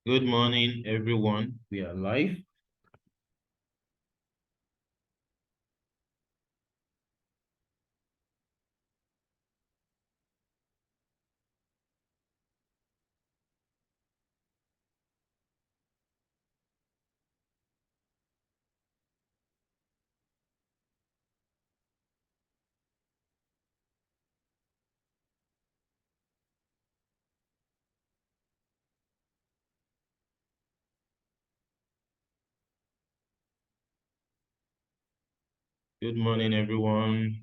Good morning, everyone. We are live. Good morning, everyone.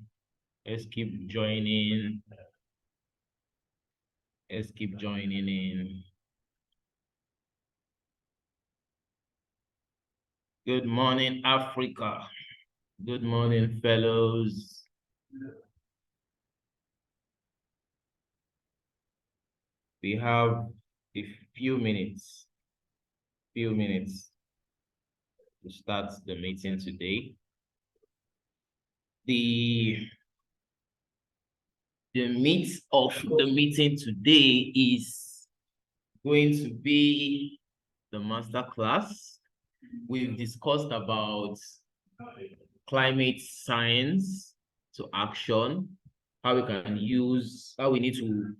Let's keep joining. Let's keep joining in. Good morning, Africa. Good morning, fellows. We have a few minutes to start the meeting today. The meat of the meeting today is going to be the master class. We've discussed about climate science to action, how we need to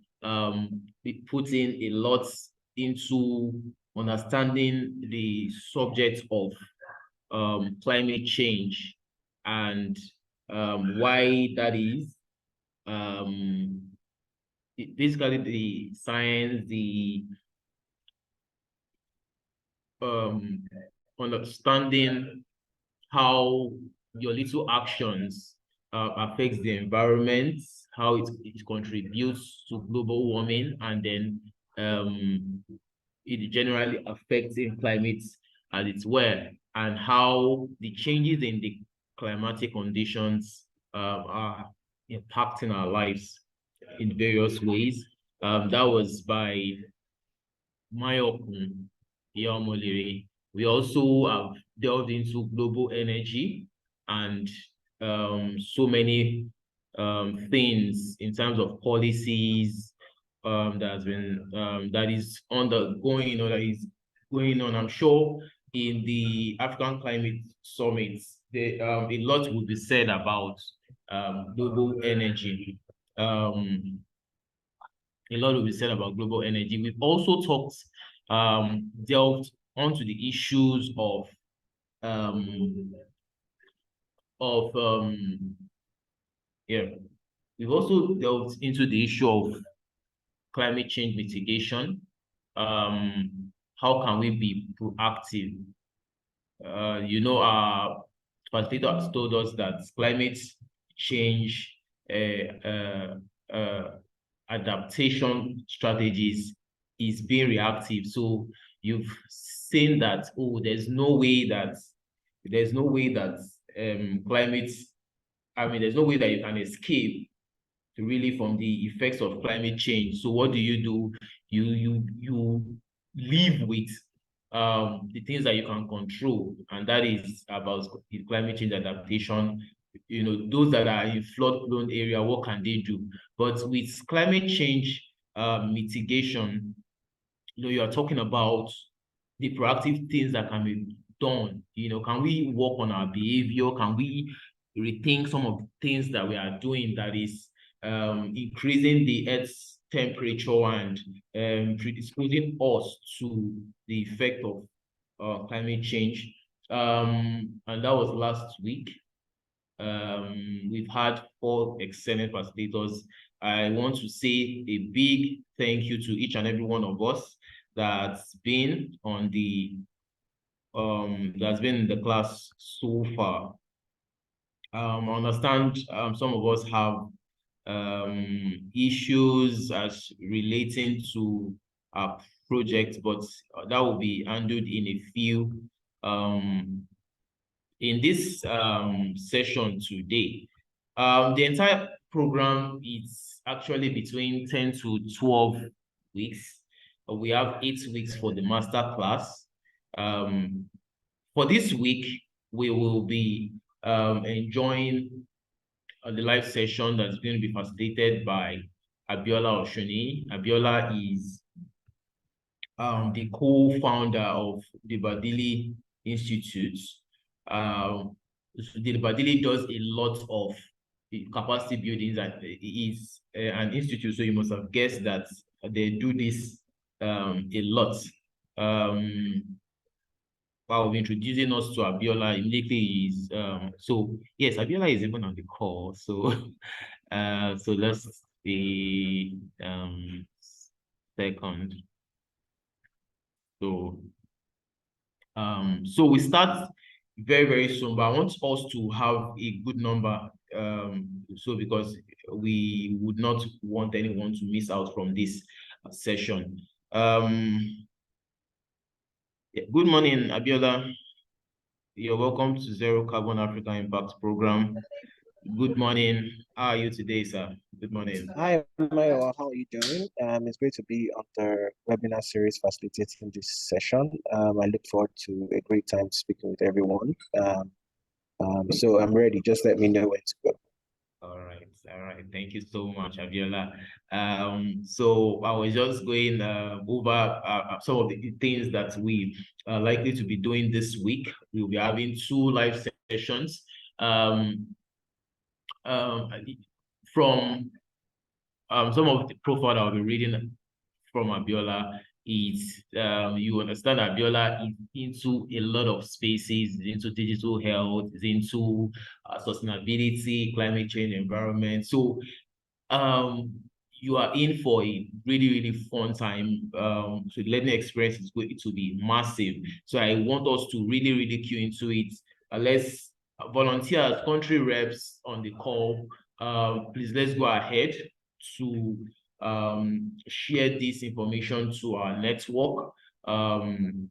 be putting a lot into understanding the subject of climate change and why that is. Basically, the science, the understanding how your little actions affects the environment, how it contributes to global warming, and then it generally affects in climate as it were, and how the changes in the climatic conditions are impacting our lives in various ways. That was by Mayokun Iyomolere. We also have delved into global energy and so many things in terms of policies that is undergoing or that is going on. I'm sure in the African Climate Summit, a lot will be said about global energy. A lot will be said about global energy. We've also delved onto the issues um, of yeah. We've also delved into the issue of climate change mitigation. How can we be proactive? Our facilitator has told us that climate change uh, adaptation strategies is being reactive. So you've seen that, oh, there's no way that climate, I mean, there's no way that you can escape really from the effects of climate change. So what do? You live with the things that you can control, and that is about climate change adaptation. Those that are in flood-prone area, what can they do? But with climate change mitigation, you are talking about the proactive things that can be done. Can we work on our behavior? Can we rethink some of the things that we are doing that is increasing the Earth's temperature and predisposing us to the effect of climate change? And that was last week. We've had 4 excellent facilitators. I want to say a big thank you to each and every one of us that's been in the class so far. I understand some of us have issues as relating to our project, but that will be handled in a few in this session today. The entire program is actually between 10 to 12 weeks. we have 8 weeks for the master class. For this week, we will be enjoying the live session that's going to be facilitated by Abiola Oshunniyi. Abiola is the co-founder of the Badili Institute. The Badili does a lot of capacity building, and is an institute, so you must have guessed that they do this a lot. While introducing us to Abiola, immediately is so yes, Abiola is even on the call. So so let's see second. So we start very, very soon, but I want us to have a good number. So because we would not want anyone to miss out from this session. Yeah, good morning, Abiola. You're welcome to Zero Carbon Africa Impact Program. Good morning. How are you today, sir? Good morning. Hi, Mayo. How are you doing? It's great to be on the webinar series facilitating this session. I look forward to a great time speaking with everyone. So I'm ready. Just let me know when to go. All right. Thank you so much, Abiola. So I was just going over some of the things that we are likely to be doing this week. We'll be having 2 live sessions. From some of the profile I'll be reading from Abiola is you understand Abiola is into a lot of spaces, into digital health, is into sustainability, climate change, environment. So you are in for a really, really fun time. So the learning experience is going to be massive. So I want us to really, really cue into it. Let's volunteers, country reps on the call. Please let's go ahead to share this information to our network. And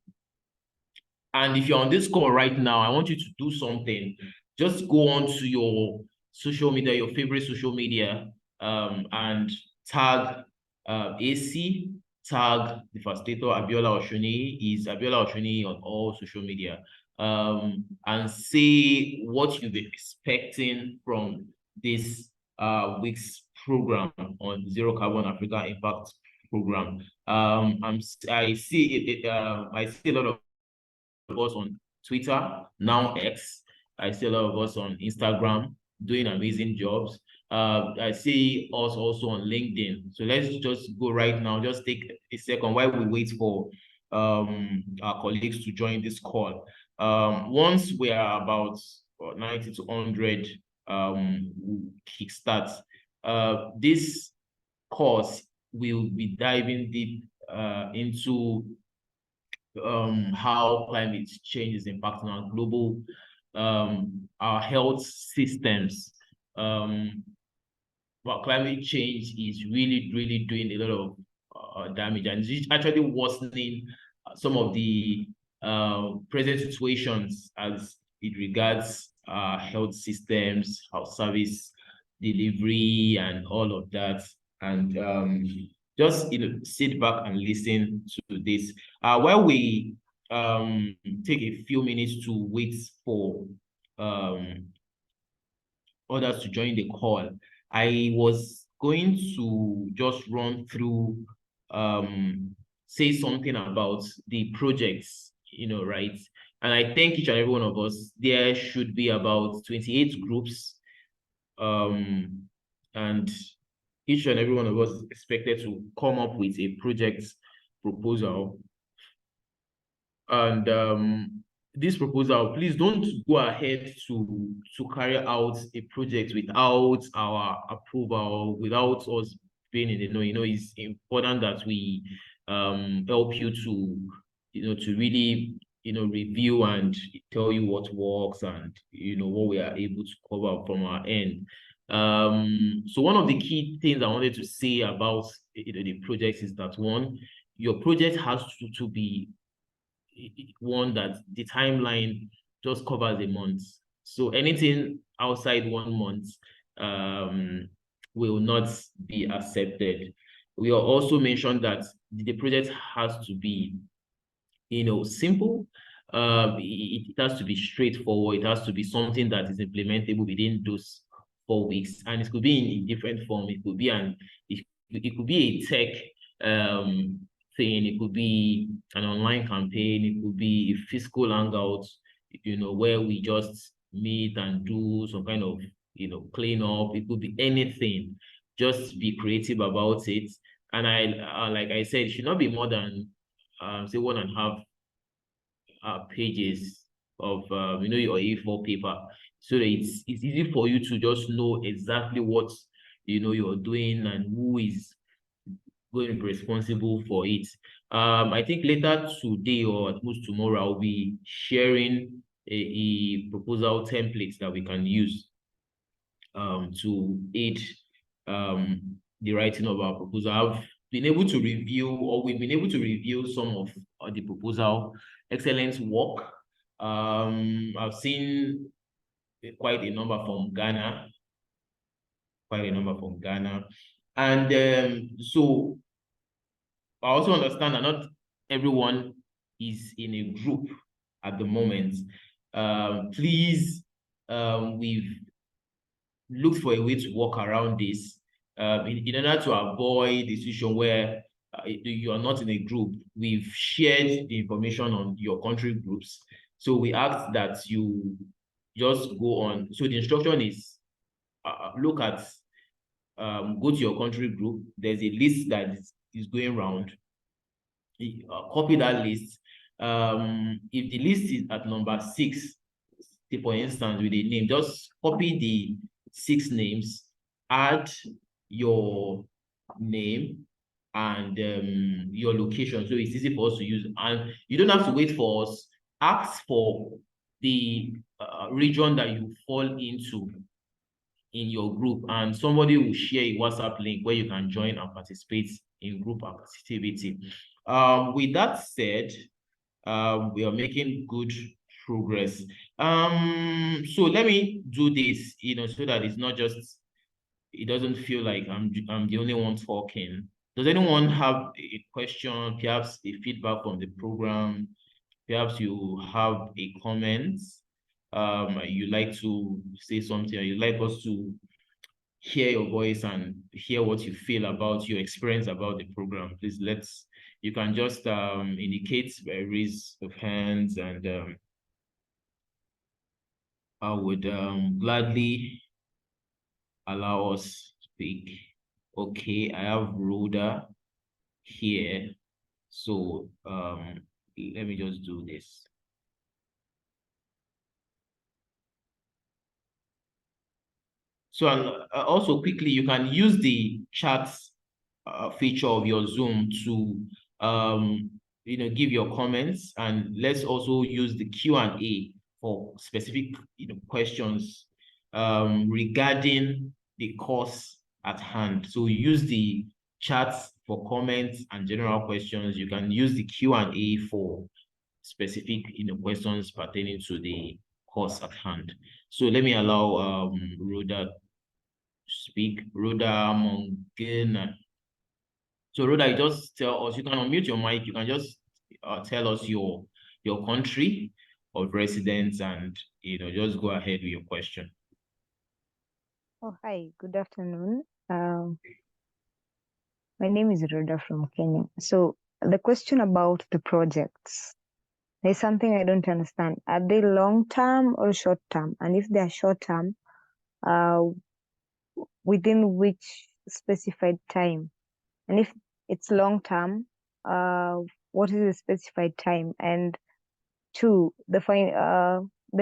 if you're on this call right now, I want you to do something. Just go on to your social media, your favorite social media, and tag AC, tag the facilitator Abiola Oshunniyi. Is Abiola Oshunniyi on all social media, and say what you'll be expecting from this week's program on Zero Carbon Africa Impact Program. I see a lot of us on Twitter, now X. I see a lot of us on Instagram doing amazing jobs. I see us also on LinkedIn. So let's just go right now. Just take a second while we wait for our colleagues to join this call. Once we are about 90 to 100 kickstart, this course will be diving deep into how climate change is impacting our global, our health systems. But climate change is really, really doing a lot of damage, and it's actually worsening some of the present situations as it regards health systems, our service delivery, and all of that. And just sit back and listen to this while we take a few minutes to wait for others to join the call. I was going to just run through say something about the projects, right? And I think each and every one of us, there should be about 28 groups, and each and every one of us is expected to come up with a project proposal. And this proposal, please don't go ahead to carry out a project without our approval, without us being in the know. It's important that we help you to to really review and tell you what works and what we are able to cover from our end. So one of the key things I wanted to say about the project is that, one, your project has to be one that the timeline just covers a month. So anything outside 1 month will not be accepted. We are also mentioned that the project has to be, simple. It has to be straightforward. It has to be something that is implementable within those 4 weeks, and it could be in different form. It could be it could be a tech thing. It could be an online campaign. It could be a physical hangout, where we just meet and do some kind of, clean up. It could be anything. Just be creative about it. And like I said, it should not be more than say 1.5 pages of your A4 paper, so that it's easy for you to just know exactly what you're doing and who is going to be responsible for it. I think later today or at most tomorrow, I'll be sharing a proposal template that we can use to aid the writing of our proposal. I've been able to review, or we've been able to review some of the proposal. Excellent work. I've seen quite a number from Ghana, and so I also understand that not everyone is in a group at the moment. Please, we've looked for a way to work around this in order to avoid the situation where you are not in a group. We've shared the information on your country groups. So we ask that you just go on. So the instruction is look at, go to your country group. There's a list that is going around. Copy that list. If the list is at number 6, say for instance, with a name, just copy the 6 names, add your name and your location, so it's easy for us to use. And you don't have to wait for us. Ask for the region that you fall into in your group, and somebody will share a WhatsApp link where you can join and participate in group activity. With that said, we are making good progress. So let me do this, so that it's not just, it doesn't feel like I'm the only one talking. Does anyone have a question, perhaps a feedback from the program? Perhaps you have a comment. You like to say something, or you like us to hear your voice and hear what you feel about your experience about the program. Please, you can just indicate by raise of hands, and I would gladly allow us to speak. Okay, I have Rhoda here. So let me just do this. So also quickly, you can use the chat feature of your Zoom to give your comments, and let's also use the Q&A for specific questions regarding the course at hand. So use the chat for comments and general questions. You can use the Q&A for specific questions pertaining to the course at hand. So let me allow Rhoda speak. Rhoda Mongena. So Rhoda, you just tell us, you can unmute your mic, you can just tell us your country of residence, and just go ahead with your question. Oh, hi, good afternoon. My name is Rhoda from Kenya. So the question about the projects, there's something I don't understand. Are they long-term or short-term? And if they are short-term, within which specified time? And if it's long-term, what is the specified time? And 2, the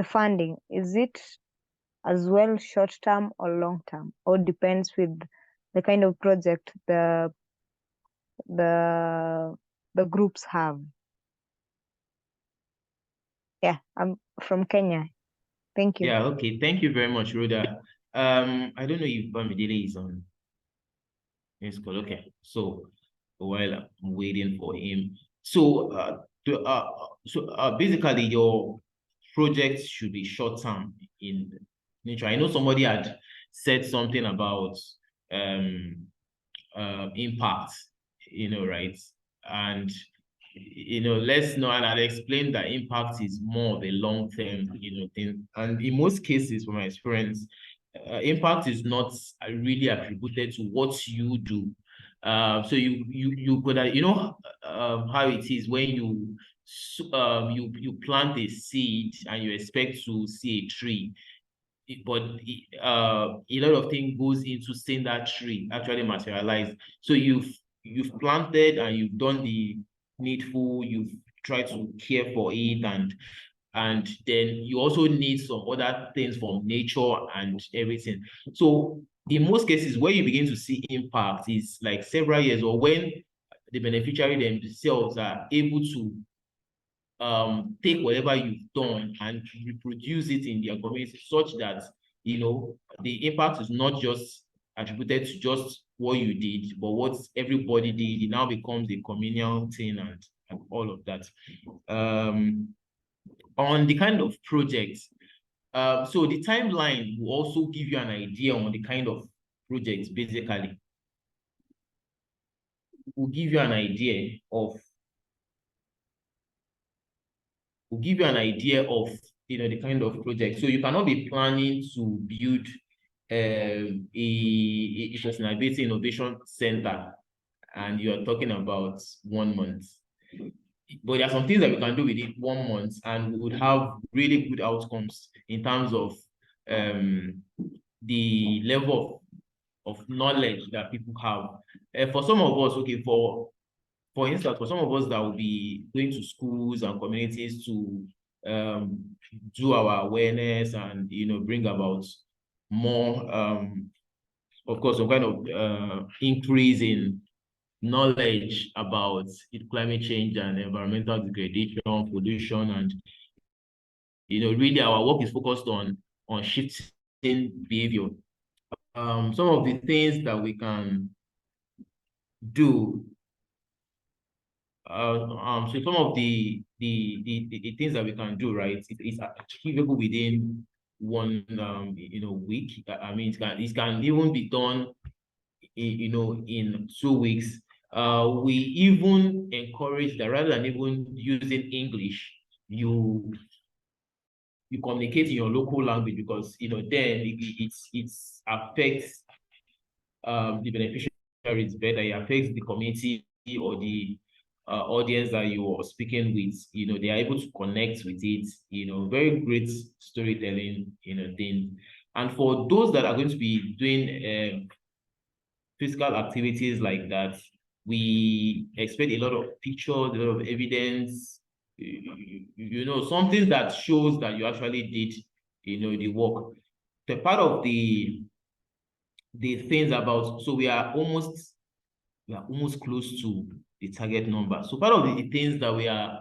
funding, is it as well short-term or long-term, or depends with the kind of project the groups have? Yeah, I'm from Kenya. Thank you. Yeah, okay. Thank you very much, Rhoda. I don't know if Bamidele is on his call. Okay. So while I'm waiting for him. So basically your project should be short term in nature. I know somebody had said something about impact, right? and let's know, and I'll explain that impact is more of a long-term, thing. And in most cases, from my experience, impact is not really attributed to what you do. So you could, how it is when you plant a seed and you expect to see a tree, but a lot of things goes into seeing that tree actually materialize. So you've planted and you've done the needful, you've tried to care for it, and then you also need some other things from nature and everything. So in most cases, where you begin to see impact is like several years, or when the beneficiary themselves are able to take whatever you've done and reproduce it in their community, such that the impact is not just attributed to just what you did, but what everybody did. It now becomes a communal thing and all of that. On the kind of projects, so the timeline will also give you an idea on the kind of projects. Basically, will give you an idea of the kind of project. So you cannot be planning to build a sustainability innovation center and you're talking about 1 month. But there are some things that we can do within 1 month, and we would have really good outcomes in terms of the level of knowledge that people have. For some of us, okay, for instance, for some of us that will be going to schools and communities to do our awareness and bring about more, of course, some kind of increase in knowledge about climate change and environmental degradation, pollution, and really our work is focused on shifting behavior. Some of the things that we can do. So some of the things that we can do, right? It's achievable within 1 week. I mean, it can even be done in 2 weeks. We even encourage that rather than even using English, you communicate in your local language, because then it affects the beneficiaries better. It affects the community or the audience that you are speaking with. They are able to connect with it. Very great storytelling thing. And for those that are going to be doing physical activities like that, we expect a lot of pictures, a lot of evidence, something that shows that you actually did the work. The part of the things about, so we are almost close to the target number. So part of the things that we are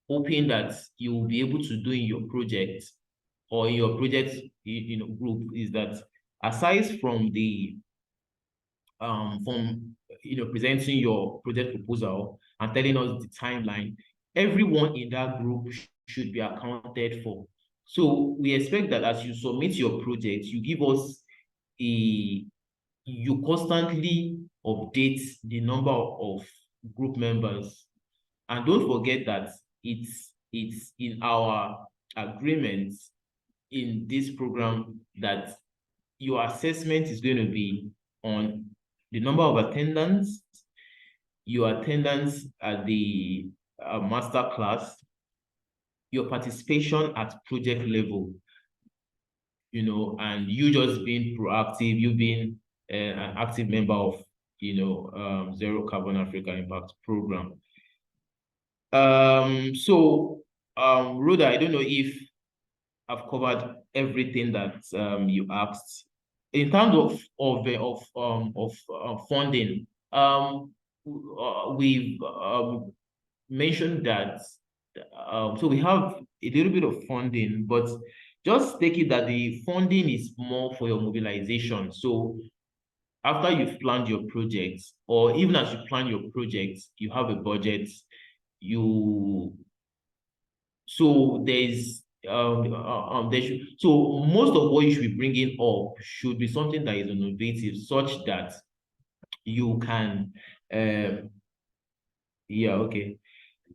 hoping that you will be able to do in your project or in your project group is that, aside from the presenting your project proposal and telling us the timeline, everyone in that group should be accounted for. So we expect that as you submit your project, you give us you constantly update the number of group members. And don't forget that it's in our agreement in this program that your assessment is going to be on the number of attendants, your attendance at the master class, your participation at project level, and you just being proactive, you being an active member of, Zero Carbon Africa Impact Program. So, Rhoda, I don't know if I've covered everything that you asked. In terms of funding, we've mentioned that so we have a little bit of funding, but just take it that the funding is more for your mobilization. So after you've planned your projects, or even as you plan your projects, you have a budget. So there's so most of what you should be bringing up should be something that is innovative, such that you can Yeah, okay.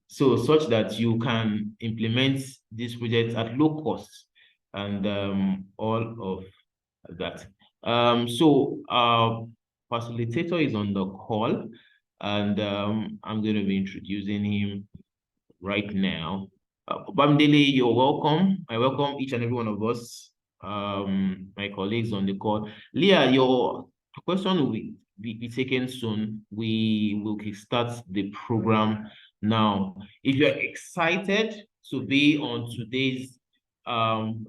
So such that you can implement these projects at low cost and all of that. So our facilitator is on the call, and I'm going to be introducing him right now. Bamdele, you're welcome. I welcome each and every one of us, my colleagues on the call. Leah, your question will be taken soon. We will kickstart the program now. If you're excited to be on today's um,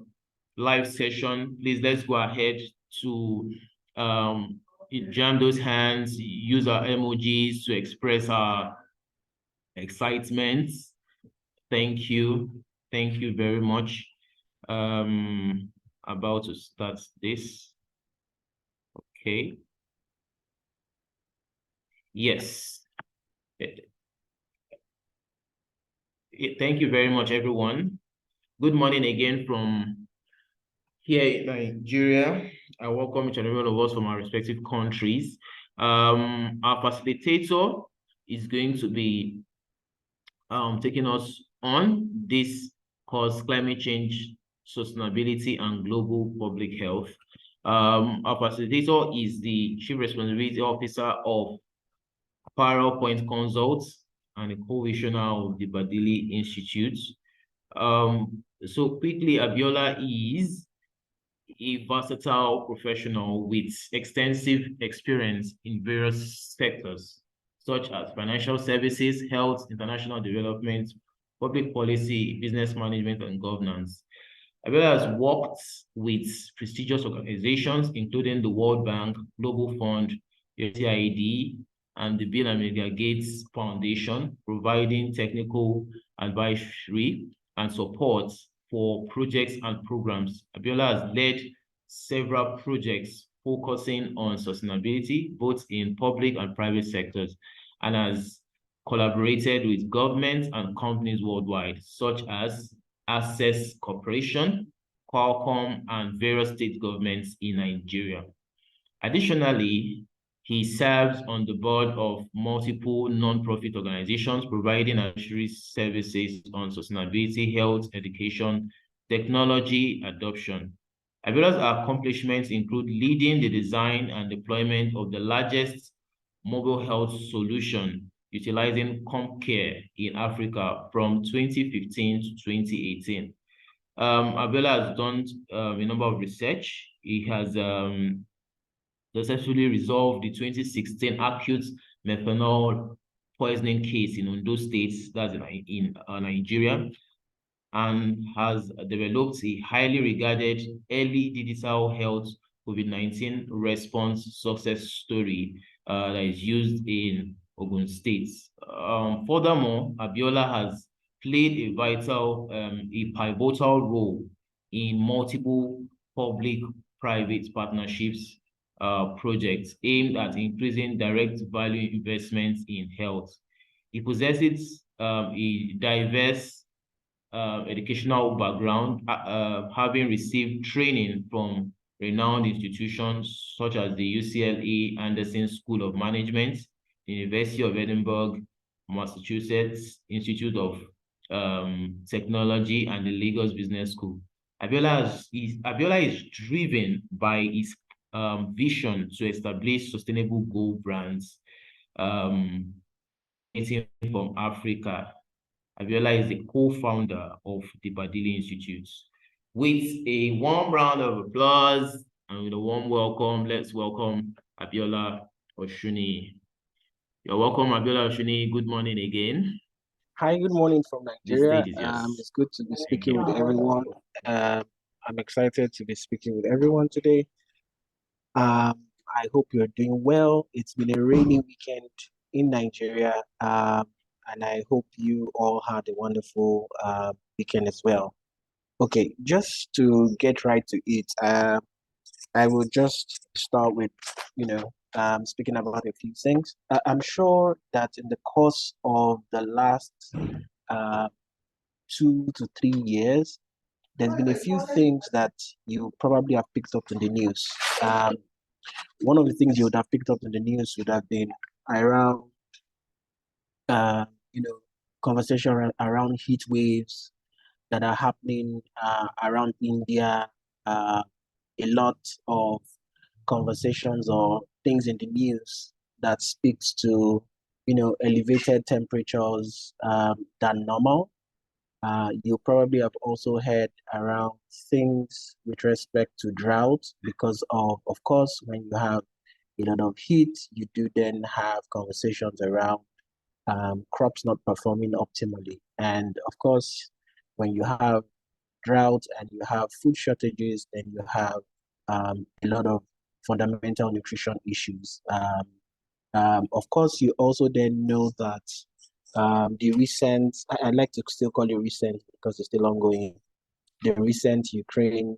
live session, please let's go ahead to jam those hands, use our emojis to express our excitement. Thank you. Thank you very much. About to start this. Okay. Yes. Thank you very much, everyone. Good morning again from here in Nigeria. I welcome each and every one of us from our respective countries. Our facilitator is going to be taking us on this course, climate change, sustainability, and global public health. Our facilitator is the Chief Responsibility Officer of Parallel Point Consult and the co-visioner of the Badili Institute. So quickly, Abiola is a versatile professional with extensive experience in various sectors, such as financial services, health, international development, public policy, business management, and governance. Abiola has worked with prestigious organizations, including the World Bank, Global Fund, USAID, and the Bill and Melinda Gates Foundation, providing technical advisory and support for projects and programs. Abiola has led several projects focusing on sustainability, both in public and private sectors, and has collaborated with governments and companies worldwide, such as Access Corporation, Qualcomm, and various state governments in Nigeria. Additionally, he serves on the board of multiple non-profit organizations providing advisory services on sustainability, health, education, technology adoption. Abiola's accomplishments include leading the design and deployment of the largest mobile health solution utilizing CompCare in Africa from 2015 to 2018. Abiola has done a number of research. He has successfully resolved the 2016 acute methanol poisoning case in Ondo State, that's in Nigeria, and has developed a highly regarded early digital health COVID-19 response success story that is used in Ogun State. Furthermore, Abiola has played a pivotal role in multiple public-private partnerships projects aimed at increasing direct value investments in health. He possesses a diverse educational background, having received training from renowned institutions such as the UCLA Anderson School of Management, the University of Edinburgh, Massachusetts Institute of Technology, and the Lagos Business School. Abiola is driven by his vision to establish sustainable gold brands from Africa. Abiola is the co-founder of the Badili Institute. With a warm round of applause and with a warm welcome, let's welcome Abiola Oshunniyi. You're welcome, Abiola Oshunniyi. Good morning again. Hi, good morning from Nigeria. Yours. It's good to be speaking with everyone. I'm excited to be speaking with everyone today. I hope you're doing well. It's been a rainy weekend in Nigeria, and I hope you all had a wonderful weekend as well. Okay, just to get right to it, I will just start with, speaking about a few things. I'm sure that in the course of the last 2 to 3 years, there's been a few things that you probably have picked up in the news. One of the things you would have picked up in the news would have been around you know, conversation around heat waves that are happening around India, a lot of conversations or things in the news that speaks to, elevated temperatures than normal. You probably have also heard around things with respect to drought because of course, when you have a lot of heat, you do then have conversations around crops not performing optimally. And of course, when you have drought and you have food shortages, then you have a lot of fundamental nutrition issues. Of course, you also then know that the recent, I'd like to still call it recent because it's still ongoing, the recent Ukraine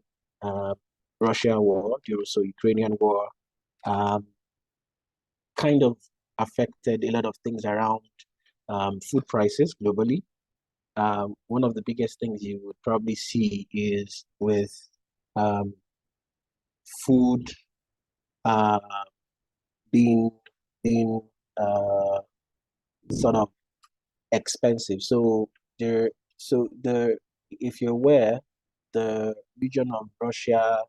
Russia war, the Russo-Ukrainian war, um, kind of affected a lot of things around food prices globally. One of the biggest things you would probably see is with um, food uh, being being uh, sort of expensive. So if you're aware, the region of Russia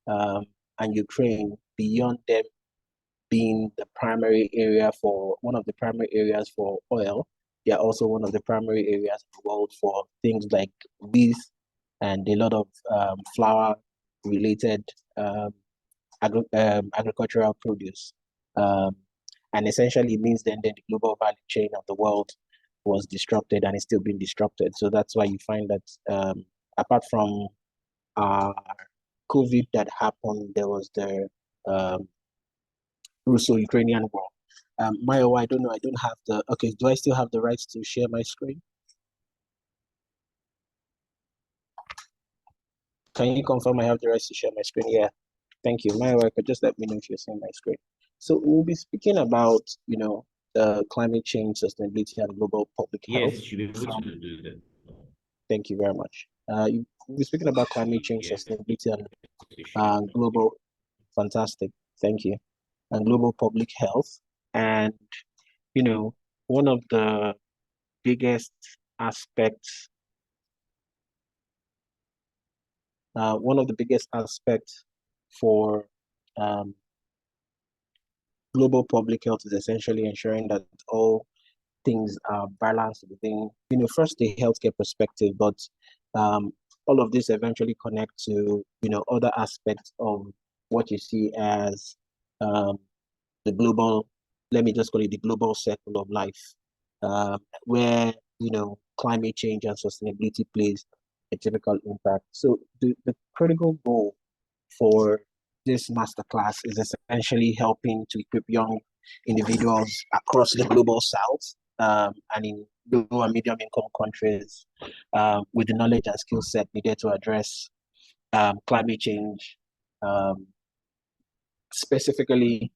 um, and Ukraine, beyond them being the primary area for one of the primary areas for oil, they are also one of the primary areas in the world for things like wheat and a lot of flour related um, agricultural produce. Um, and essentially it means then the global value chain of the world was disrupted and is still being disrupted. So that's why you find that apart from uh, COVID that happened, there was the Russo-Ukrainian war. Mayo, I don't know. I don't have the. Okay, do I still have the rights to share my screen? Can you confirm I have the rights to share my screen? Yeah. Thank you. Mayo, could just let me know if you're seeing my screen. So we'll be speaking about, climate change, sustainability, and global public health. Yes, you should be able to do that. Thank you very much. We'll be speaking about climate change, Yes, sustainability, and you should. global. Fantastic. Thank you. And global public health. And, you know, one of the biggest aspects, for um, global public health is essentially ensuring that all things are balanced within, first the healthcare perspective, but um, all of this eventually connect to, other aspects of what you see as um, the global, let me just call it the global circle of life, where, climate change and sustainability plays a typical impact. So the critical goal for this masterclass is essentially helping to equip young individuals across the global south and in low and medium income countries with the knowledge and skill set needed to address climate change, um, specifically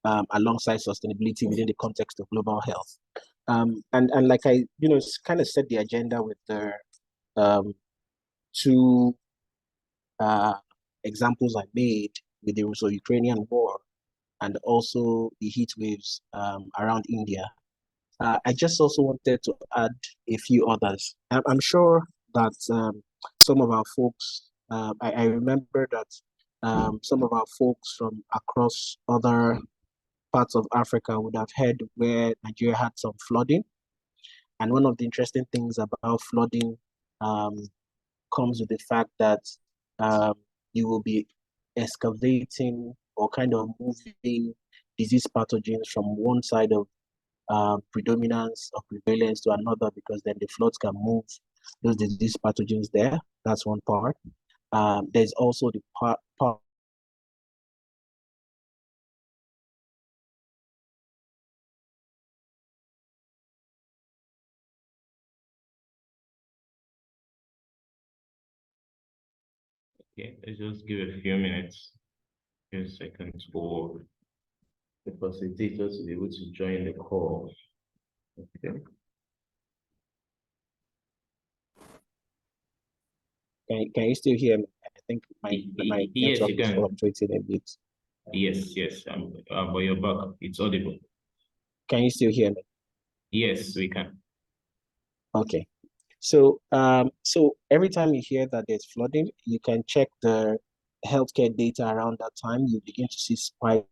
alongside sustainability within the context of global health. And like I, kind of set the agenda with the um, two uh, examples I made with the Russo-Ukrainian war and also the heat waves around India. I just also wanted to add a few others. I'm sure that some of our folks, I remember that some of our folks from across other parts of Africa would have heard where Nigeria had some flooding. And one of the interesting things about flooding um, comes with the fact that um, you will be excavating or kind of moving disease pathogens from one side of predominance or prevalence to another because then the floods can move those disease pathogens there. That's one part. There's also the part Okay, let's just give a few minutes, few seconds for the facilitators to be able to join the call. Okay. can you still hear me? I think my Yes, network you is can. fluctuating a bit. Yes, yes. But you're back. It's audible. Can you still hear me? Yes, we can. Okay. So every time you hear that there's flooding, you can check the healthcare data around that time. You begin to see spike.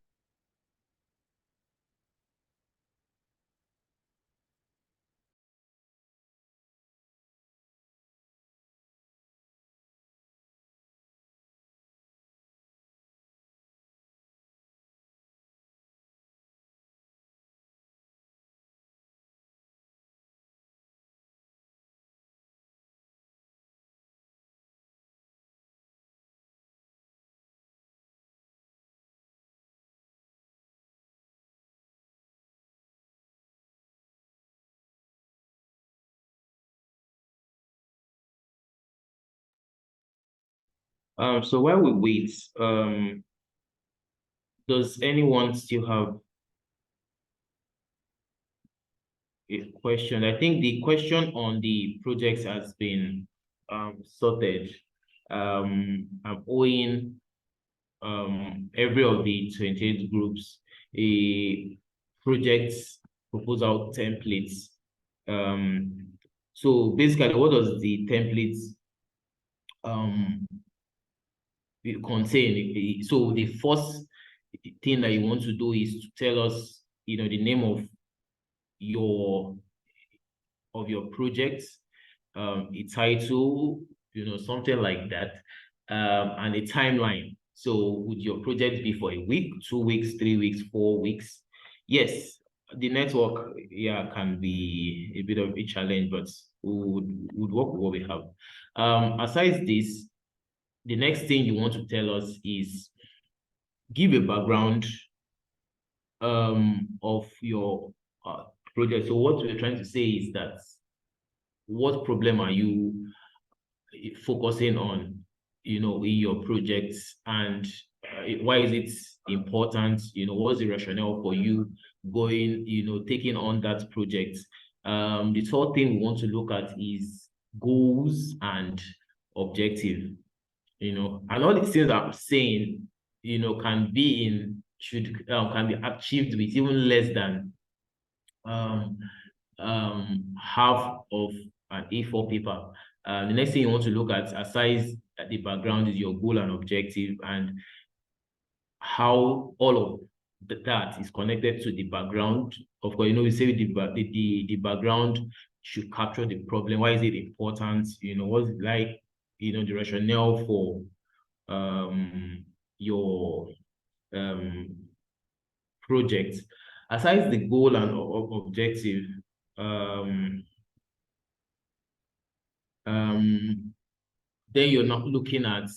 So while we wait, does anyone still have a question? I think the question on the projects has been sorted. I'm owing every of the 28 groups a project proposal templates. So basically, what does the templates um contain? So the first thing that you want to do is to tell us, the name your your project, a title, something like that, and a timeline. So would your project be for a week, 2 weeks, 3 weeks, 4 weeks? Yes, the network, yeah, can be a bit of a challenge, but would work with what we have. Aside this, the next thing you want to tell us is give a background of your project. So what we're trying to say is that what problem are you focusing on, in your projects, and why is it important? What's the rationale for you going, taking on that project? The third thing we want to look at is goals and objective. And all these things I'm saying, can be in should can be achieved with even less than um half of an A4 paper. The next thing you want to look at, aside the background, is your goal and objective, and how all of that is connected to the background. Of course, we say the background should capture the problem. Why is it important? What's it like, the rationale for your um project. Aside the goal and objective, um um then you're not looking at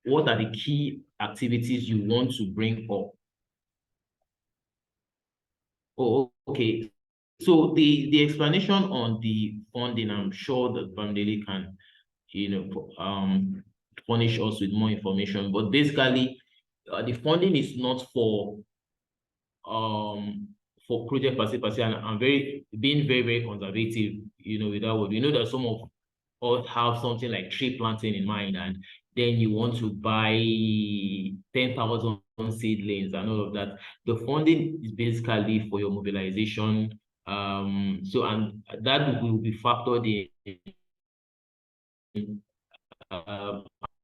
what are the key activities you want to bring up. Oh, okay. So the explanation on the funding, I'm sure that Bamdeli can, furnish us with more information. But basically, the funding is not for project per se, and I'm being very, very conservative, with that word. We know that some of us have something like tree planting in mind, and then you want to buy 10,000 seedlings and all of that. The funding is basically for your mobilization. And that will be factored in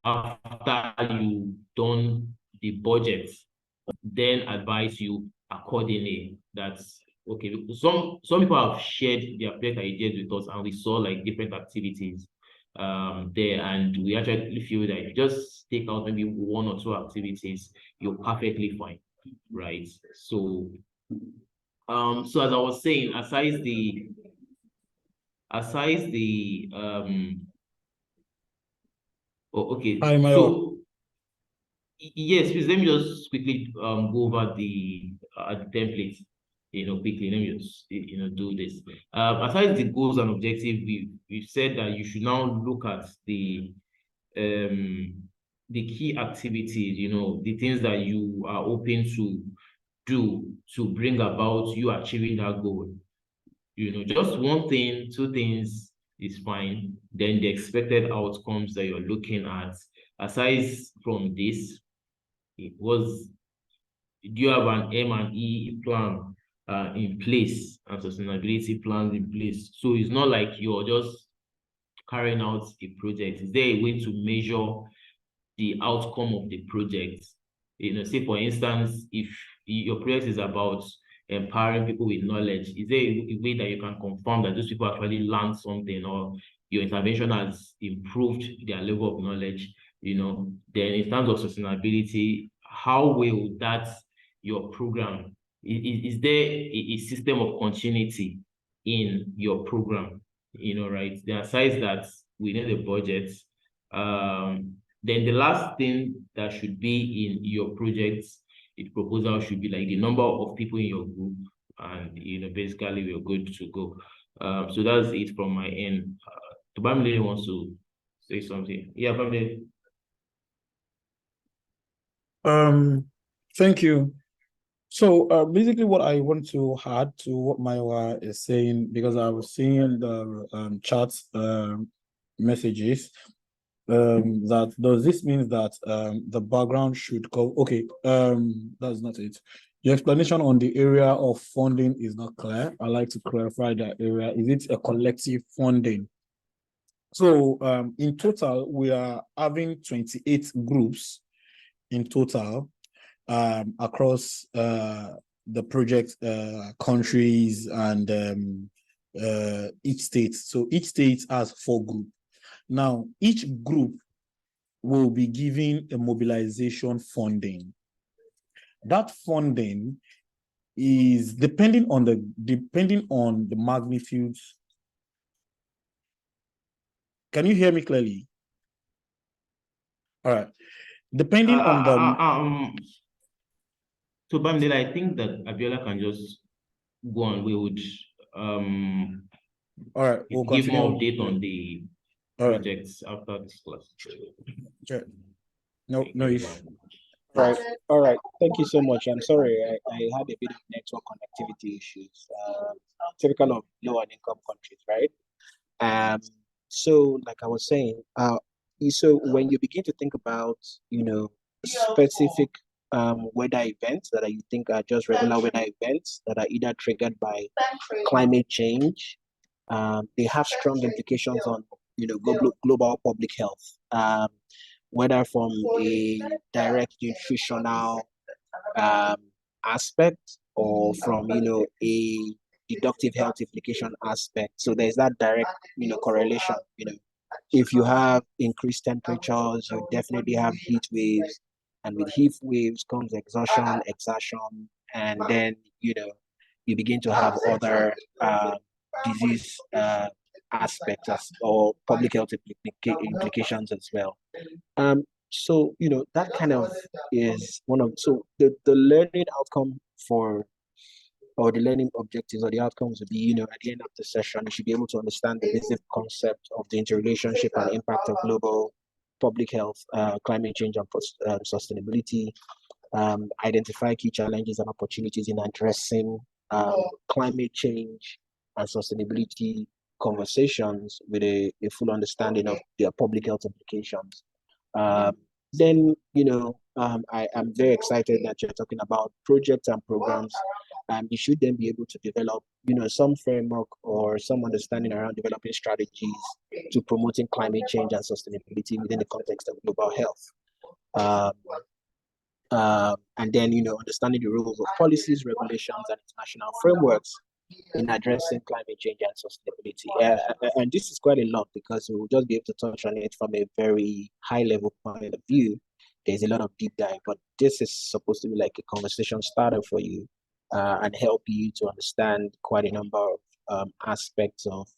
after you done the budget, then advise you accordingly. That's okay. Some people have shared their project ideas with us, and we saw like different activities there, and we actually feel that if you just take out maybe one or two activities, you're perfectly fine, right? So as I was saying, aside the oh, okay. Hi, Mayor. So yes, please let me just quickly go over the template, quickly. Let me just do this. Aside the goals and objectives, we've said that you should now look at um the key activities, the things that you are open to do to bring about you achieving that goal. Just one thing, two things is fine. Then the expected outcomes that you're looking at. Aside from this, it was, do you have an M and E plan? in place and sustainability plans in place. So it's not like you're just carrying out a project. Is there a way to measure the outcome of the project? Say for instance, if your project is about empowering people with knowledge, is there a way that you can confirm that those people actually learned something, or your intervention has improved their level of knowledge? Then in terms of sustainability, how will that your program is there a system of continuity in your program? Right? There are sides that within the budget. Then the last thing that should be in your project, proposal should be like the number of people in your group, and basically we're good to go. So that's it from my end. Tobamile wants to say something. Yeah, Bamile. Thank you. So basically what I want to add to what Maiwa is saying, because I was seeing the chat messages, that does this mean that the background should go? Okay, that's not it. Your explanation on the area of funding is not clear. I'd like to clarify that area. Is it a collective funding? So in total, we are having 28 groups in total across the project countries and each state. So each state has 4 groups. Now, each group will be given a mobilization funding. That funding is depending on the magnitude. Can you hear me clearly? All right. Depending on the So Bamdela, I think that Abiola can just go on. We would all right, we'll give continue. more update on the projects after this class. Okay. No issue. All right. Thank you so much. I'm sorry, I had a bit of network connectivity issues, typical of low and income countries, right? So like I was saying, so when you begin to think about, specific weather events that you think are just regular weather events that are either triggered by climate change, they have strong implications on, global public health. Whether from a direct nutritional aspect or from a deductive health implication aspect. So there's that direct correlation. If you have increased temperatures, you definitely have heat waves, and with heat waves comes exhaustion, exertion, and then you begin to have other disease aspects or public health implications as well. So that kind of is one of the learning outcome or the learning objectives or the outcomes would be, at the end of the session, you should be able to understand the basic concept of the interrelationship and impact of global public health, climate change, and sustainability. Identify key challenges and opportunities in addressing climate change and sustainability conversations with a full understanding of their public health implications. Then, I am very excited that you're talking about projects and programs. You should then be able to develop, some framework or some understanding around developing strategies to promoting climate change and sustainability within the context of global health. And then, understanding the rules of policies, regulations, and international frameworks in addressing climate change and sustainability. And this is quite a lot because we'll just be able to touch on it from a very high level point of view. There's a lot of deep dive, but this is supposed to be like a conversation starter for you and help you to understand quite a number of aspects of,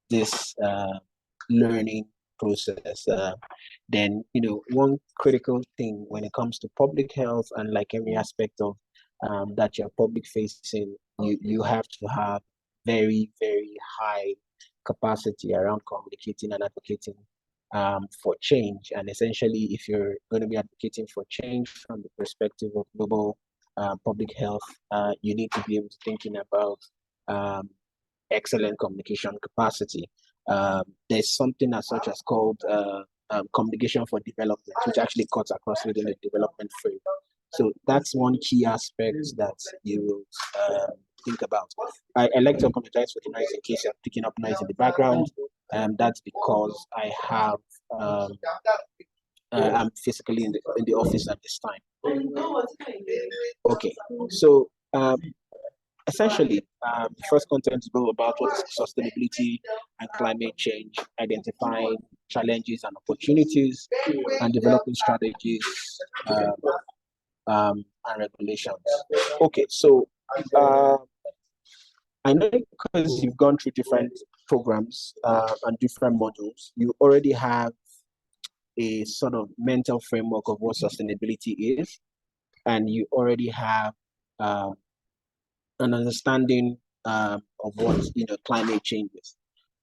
this learning process. Then, one critical thing when it comes to public health and like every aspect of that you're public facing, you have to have very, very high capacity around communicating and advocating for change. And essentially, if you're going to be advocating for change from the perspective of global public health, you need to be able to thinking about excellent communication capacity. There's something as such as called communication for development, which actually cuts across within the development frame. So that's one key aspect that you will think about. I like to apologize for the noise in case you're picking up noise in the background. That's because I have I'm physically in the office at this time. Okay, so essentially, the first content is all about what is climate change, identifying challenges and opportunities, and developing strategies and regulations. Okay, so I know because you've gone through different programs and different modules, you already have a sort of mental framework of what sustainability is, and you already have an understanding of what climate change is.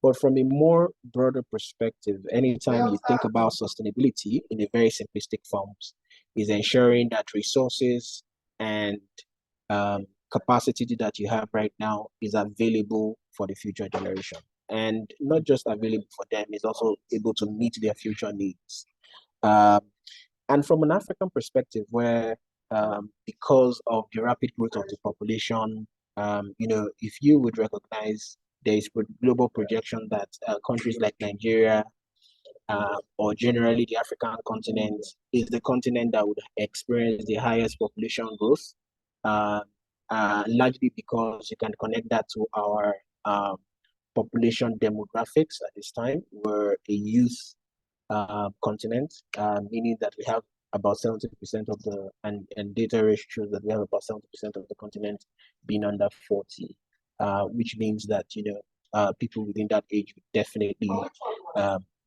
But from a more broader perspective, anytime you think about sustainability in a very simplistic forms, is ensuring that resources and capacity that you have right now is available for the future generation. And not just available for them, is also able to meet their future needs. And from an African perspective, where because of the rapid growth of the population, if you would recognize there is global projection that countries like Nigeria or generally the African continent is the continent that would experience the highest population growth, largely because you can connect that to our population demographics at this time. We're a youth continent, meaning that we have about 70% of the, and data shows that we have about 70% of the continent being under 40, which means that, people within that age would definitely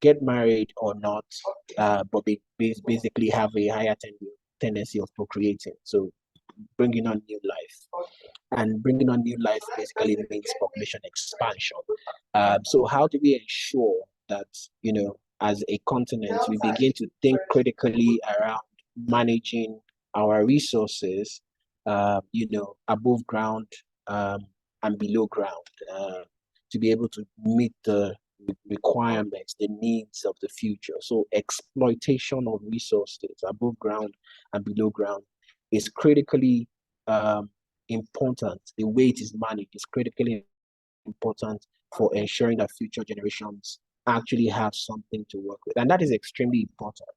get married or not, but they basically have a higher tendency of procreating. So bringing on new life. And bringing on new life basically means population expansion. So how do we ensure that, as a continent, we begin to think critically around managing our resources, above ground and below ground, to be able to meet the requirements, the needs of the future. So exploitation of resources above ground and below ground is critically important. The way it is managed is critically important for ensuring that future generations actually have something to work with. And that is extremely important,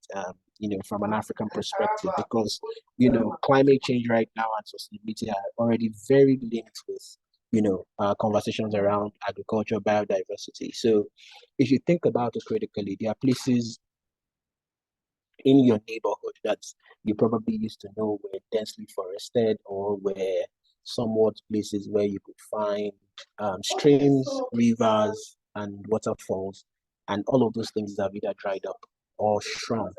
from an African perspective, because, climate change right now and sustainability are already very linked with, conversations around agriculture, biodiversity. So if you think about it critically, there are places in your neighborhood that you probably used to know were densely forested or were somewhat places where you could find streams, rivers, and waterfalls, and all of those things have either dried up or shrunk.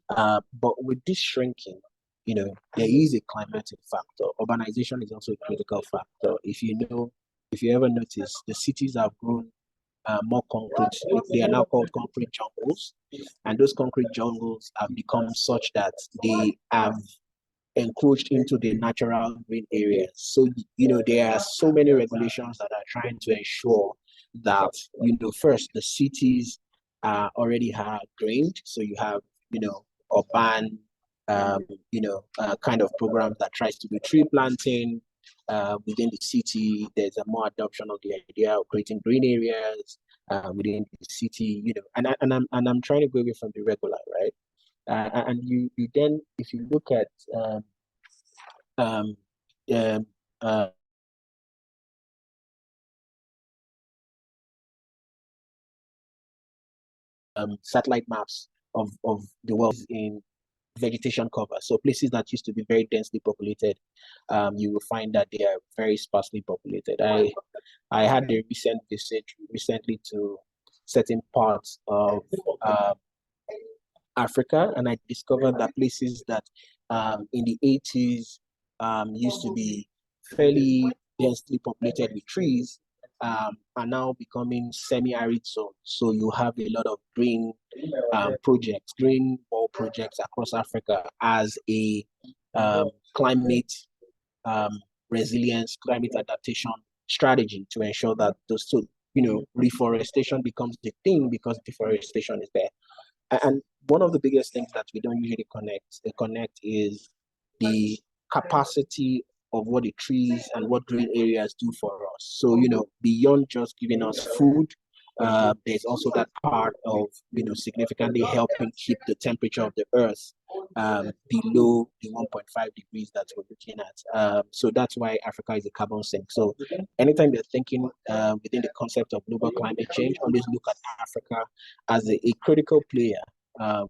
But with this shrinking, there is a climatic factor. Urbanization is also a critical factor. If you ever notice, the cities have grown more concrete. They are now called concrete jungles, and those concrete jungles have become such that they have encroached into the natural green areas. So, there are so many regulations that are trying to ensure that, first, the cities already have drained. So you have, urban, kind of programs that tries to do tree planting within the city. There's a more adoption of the idea of creating green areas within the city, and I'm trying to go away from the regular, right? And you then, if you look at satellite maps of the world in vegetation cover. So places that used to be very densely populated, you will find that they are very sparsely populated. I had a recent visit recently to certain parts of Africa, and I discovered that places that in the 80s used to be fairly densely populated with trees are now becoming semi-arid zones. So you have a lot of green green wall projects across Africa as a climate resilience, climate adaptation strategy to ensure that those two, reforestation becomes the thing because deforestation is there. And one of the biggest things that we don't usually connect is the capacity of what the trees and what green areas do for us. So, beyond just giving us food, there's also that part of, significantly helping keep the temperature of the earth below the 1.5 degrees that we're looking at. So that's why Africa is a carbon sink. So anytime you're thinking within the concept of global climate change, always look at Africa as a critical player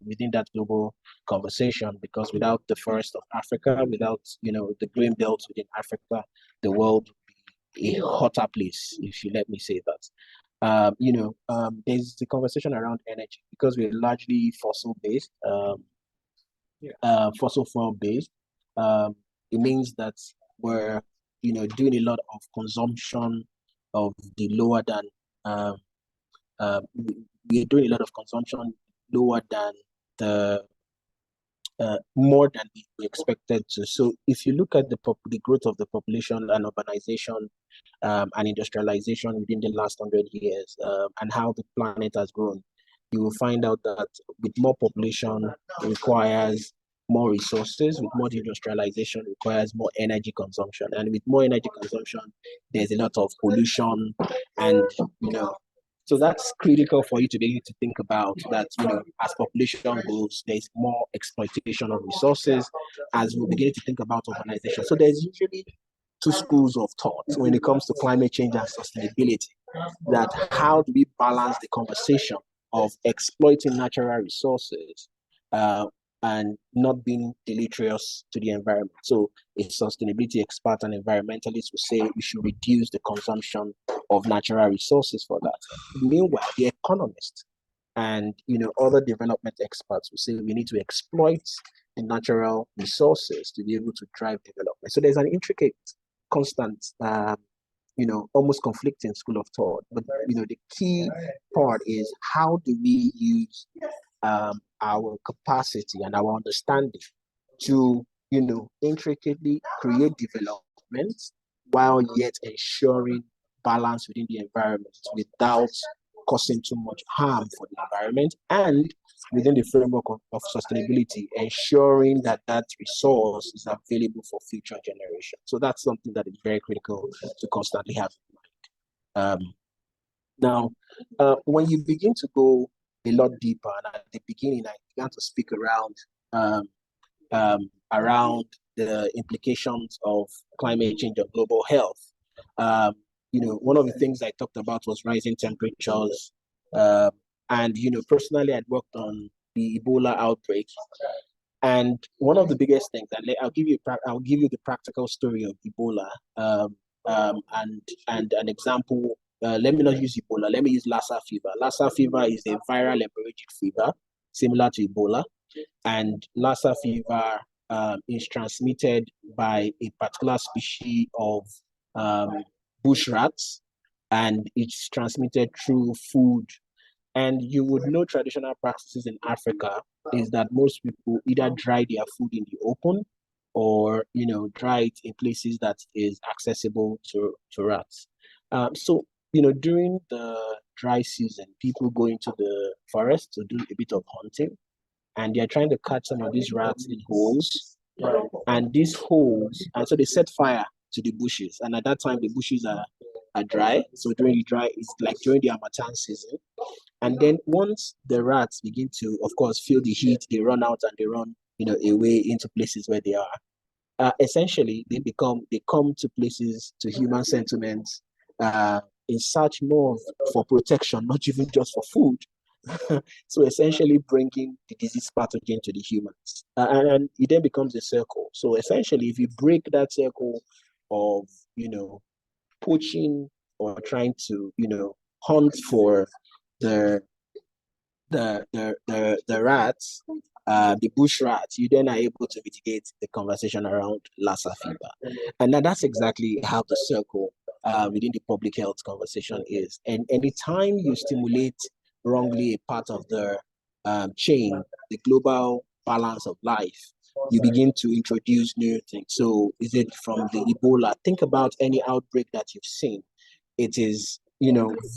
within that global conversation, because without the forest of Africa, without the green belts within Africa, the world would be a hotter place, if you let me say that. There's the conversation around energy, because we're largely fossil based, fossil fuel based. It means that we're doing a lot of consumption of the lower than we're doing a lot of consumption lower than the more than we expected to. So if you look at the growth of the population and urbanization and industrialization within the last 100 years and how the planet has grown, you will find out that with more population requires more resources, with more industrialization requires more energy consumption, and with more energy consumption, there's a lot of pollution, and so that's critical for you to be able to think about that, as population grows, there's more exploitation of resources as we begin to think about urbanization. So there's usually two schools of thought when it comes to climate change and sustainability, that how do we balance the conversation of exploiting natural resources and not being deleterious to the environment. So a sustainability expert and environmentalist will say we should reduce the consumption of natural resources for that. Meanwhile, the economists and other development experts will say we need to exploit the natural resources to be able to drive development. So there's an intricate, constant, almost conflicting school of thought. But the key part is, how do we use our capacity and our understanding to intricately create development while yet ensuring balance within the environment without causing too much harm for the environment, and within the framework of sustainability, ensuring that that resource is available for future generations. So that's something that is very critical to constantly have in mind. Now, when you begin to go a lot deeper, and at the beginning, I began to speak around the implications of climate change on global health. One of the things I talked about was rising temperatures, and personally, I'd worked on the Ebola outbreak, and one of the biggest things, and I'll give you the practical story of Ebola, and an example. Let me not use Ebola. Let me use Lassa fever. Lassa fever is a viral hemorrhagic fever similar to Ebola, and Lassa fever is transmitted by a particular species of bush rats, and it's transmitted through food. And you would know traditional practices in Africa is that most people either dry their food in the open, or dry it in places that is accessible to rats. So during the dry season, people go into the forest to do a bit of hunting, and they're trying to catch some of these rats in holes. And these holes, and so they set fire to the bushes. And at that time, the bushes are dry. So during the dry, it's like during the Harmattan season. And then once the rats begin to, of course, feel the heat, they run out and they run, away into places where they are. Essentially, they come to places, to human settlements, in search more for protection, not even just for food. So essentially bringing the disease pathogen to the humans. And it then becomes a circle. So essentially, if you break that circle of, poaching or trying to, hunt for the rats, the bush rats, you then are able to mitigate the conversation around Lassa fever. And now that's exactly how the circle within the public health conversation is. And anytime you stimulate wrongly a part of the chain, the global balance of life, you begin to introduce new things. So is it from the Ebola? Think about any outbreak that you've seen. It is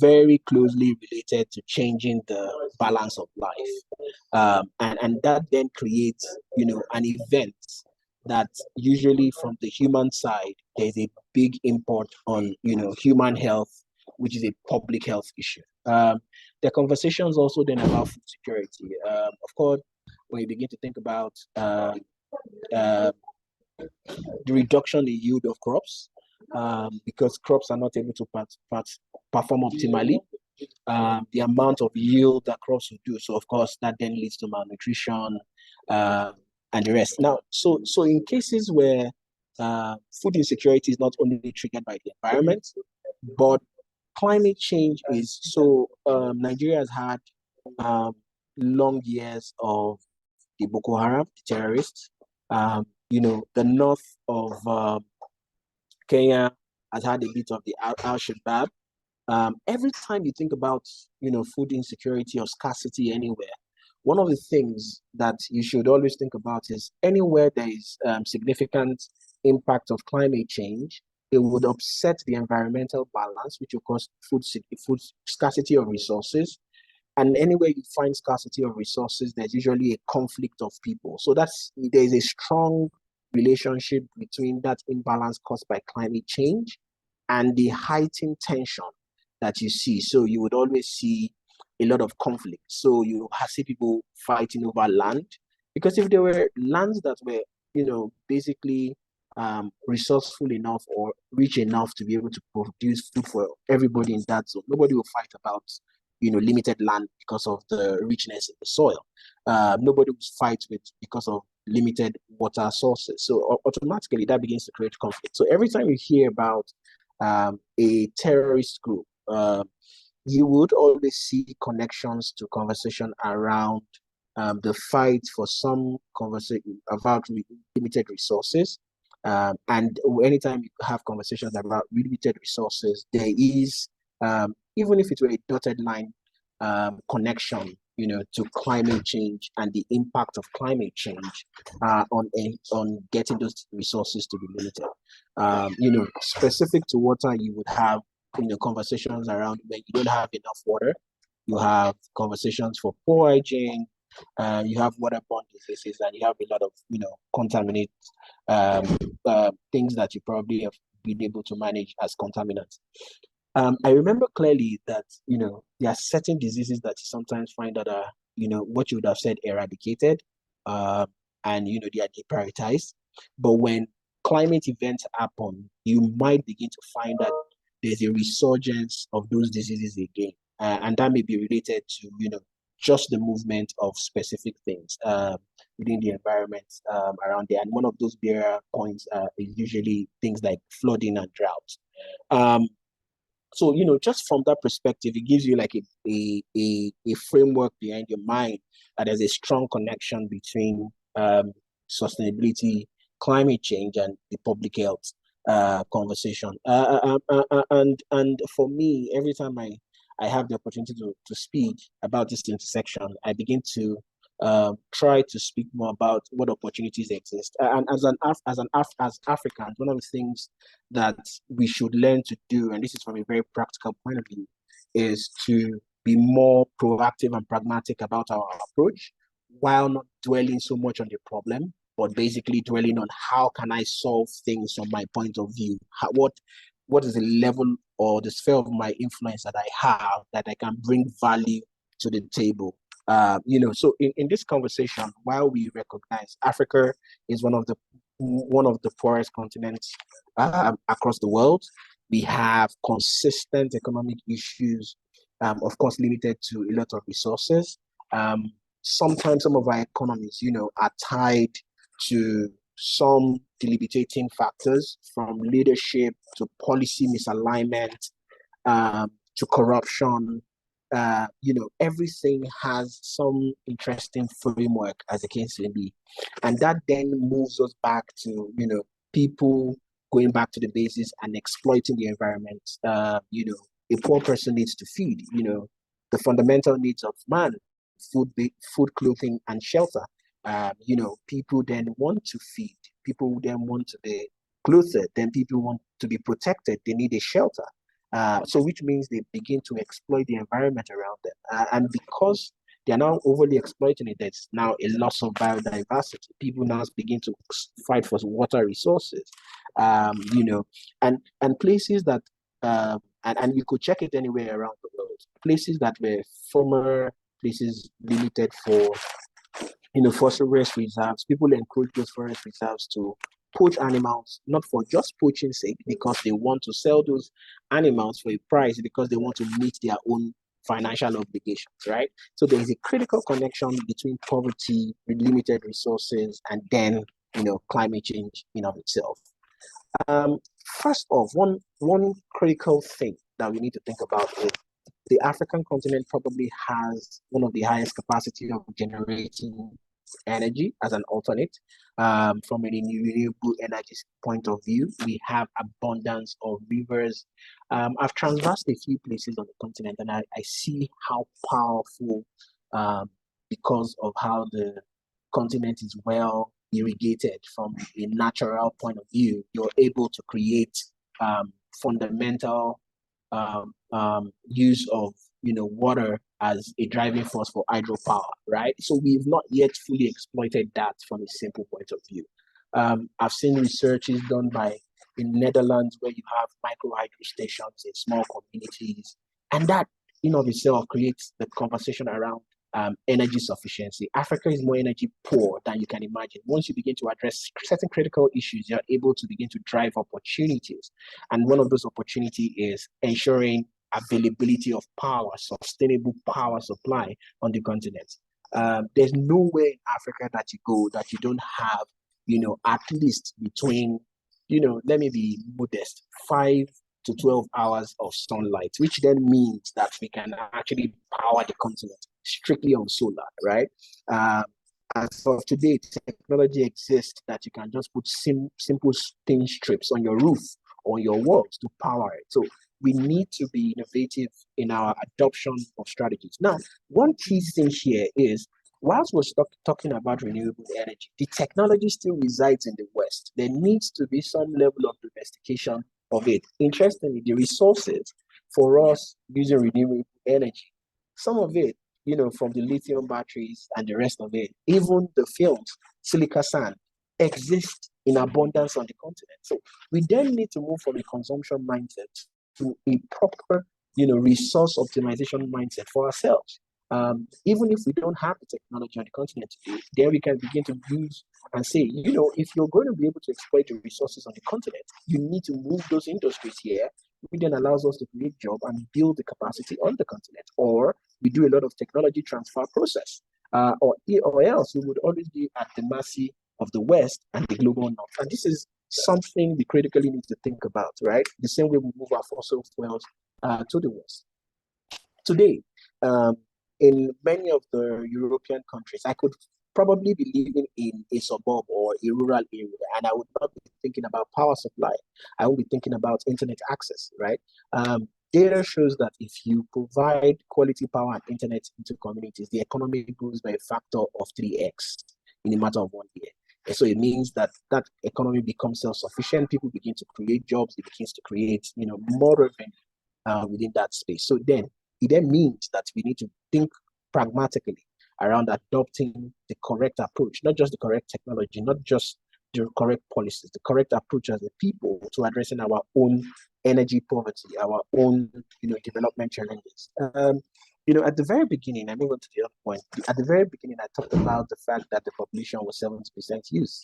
very closely related to changing the balance of life. And that then creates, an event that usually from the human side, there's a big import on, human health, which is a public health issue. The conversations also then about food security. Of course, when you begin to think about the reduction in yield of crops, because crops are not able to perform optimally, the amount of yield that crops will do. So of course, that then leads to malnutrition and the rest. Now, so in cases where food insecurity is not only triggered by the environment, but climate change is so. Nigeria has had long years of the Boko Haram, the terrorists. The north of Kenya has had a bit of the Al-Shabaab. Every time you think about, food insecurity or scarcity anywhere, one of the things that you should always think about is anywhere there is significant impact of climate change, it would upset the environmental balance, which will cause food scarcity of resources. And anywhere you find scarcity of resources, there's usually a conflict of people. So there's a strong relationship between that imbalance caused by climate change and the heightened tension that you see. So you would always see a lot of conflict. So you see people fighting over land, because if there were lands that were, basically resourceful enough or rich enough to be able to produce food for everybody in that zone, nobody will fight about, limited land because of the richness in the soil. Nobody will fight because of limited water sources. So automatically that begins to create conflict. So every time you hear about a terrorist group, you would always see connections to conversation around the fight for some conversation about limited resources. And anytime you have conversations about limited resources, there is, even if it were a dotted line connection, to climate change and the impact of climate change on getting those resources to be limited. Specific to water, you would have conversations around when you don't have enough water. You have conversations for poor hygiene. You have waterborne diseases, and you have a lot of contaminate things that you probably have been able to manage as contaminants. I remember clearly that there are certain diseases that you sometimes find that are what you would have said eradicated, and they are deprioritized. But when climate events happen, you might begin to find that there's a resurgence of those diseases again, and that may be related to just the movement of specific things within the environment around there. And one of those barrier points is usually things like flooding and drought. So, just from that perspective, it gives you like a framework behind your mind that there's a strong connection between sustainability, climate change, and the public health conversation. And for me, every time I have the opportunity to speak about this intersection, I begin to try to speak more about what opportunities exist. And as Africans, one of the things that we should learn to do, and this is from a very practical point of view, is to be more proactive and pragmatic about our approach, while not dwelling so much on the problem, but basically dwelling on how can I solve things from my point of view. What is the level or the sphere of my influence that I have that I can bring value to the table. So in this conversation, while we recognize Africa is one of the poorest continents across the world, we have consistent economic issues, of course, limited to a lot of resources. Sometimes some of our economies, are tied to some debilitating factors, from leadership to policy misalignment, to corruption. Everything has some interesting framework, as the case may be. And that then moves us back to, people going back to the basis and exploiting the environment. A poor person needs to feed, the fundamental needs of man, food, clothing, and shelter. People then want to feed, people then want to be clothed, then people want to be protected, they need a shelter. So which means they begin to exploit the environment around them. And because they are now overly exploiting it. There's now a loss of biodiversity. People now begin to fight for water resources, and places that and you could check it anywhere around the world. Places that were former places limited for forest reserves, people encroach those forest reserves to poach animals, not for just poaching sake, because they want to sell those animals for a price because they want to meet their own financial obligations, right? So there is a critical connection between poverty, limited resources, and then climate change in of itself. First off, one critical thing that we need to think about is the African continent probably has one of the highest capacity of generating energy as an alternate. From a renewable energy point of view, we have abundance of rivers. I've transversed a few places on the continent, and I see how powerful, because of how the continent is well irrigated from a natural point of view, you're able to create fundamental use of water as a driving force for hydropower, right? So we've not yet fully exploited that from a simple point of view. I've seen researches done in Netherlands where you have micro hydro stations in small communities, and that in of itself creates the conversation around energy sufficiency. Africa is more energy poor than you can imagine. Once you begin to address certain critical issues, you're able to begin to drive opportunities. And one of those opportunities is ensuring availability of power, sustainable power supply on the continent. There's nowhere in Africa that you go that you don't have, at least between, let me be modest, 5 to 12 hours of sunlight, which then means that we can actually power the continent strictly on solar, right? As of today, technology exists that you can just put simple thin strips on your roof or your walls to power it. So we need to be innovative in our adoption of strategies. Now, one key thing here is, whilst we're talking about renewable energy, the technology still resides in the West. There needs to be some level of domestication of it. Interestingly, the resources for us using renewable energy, some of it, from the lithium batteries and the rest of it, even the films, silica sand, exist in abundance on the continent. So we then need to move from a consumption mindset to a proper, resource optimization mindset for ourselves. Even if we don't have the technology on the continent today, then we can begin to use and say, if you're going to be able to exploit the resources on the continent, you need to move those industries here, which then allows us to create jobs and build the capacity on the continent. Or we do a lot of technology transfer process, or else we would always be at the mercy of the West and the global north. And this is something we critically need to think about, right? The same way we move our fossil fuels to the West. Today, in many of the European countries, I could probably be living in a suburb or a rural area, and I would not be thinking about power supply. I will be thinking about internet access, right? Data shows that if you provide quality power and internet into communities, the economy grows by a factor of 3x in a matter of 1 year. And so it means that economy becomes self-sufficient. People begin to create jobs. It begins to create, more revenue within that space. So then it then means that we need to think pragmatically around adopting the correct approach, not just the correct technology, not just the correct policies, the correct approach as a people to addressing our own energy poverty, our own, development challenges. At the very beginning, I move on to the other point. At the very beginning, I talked about the fact that the population was 70% youth.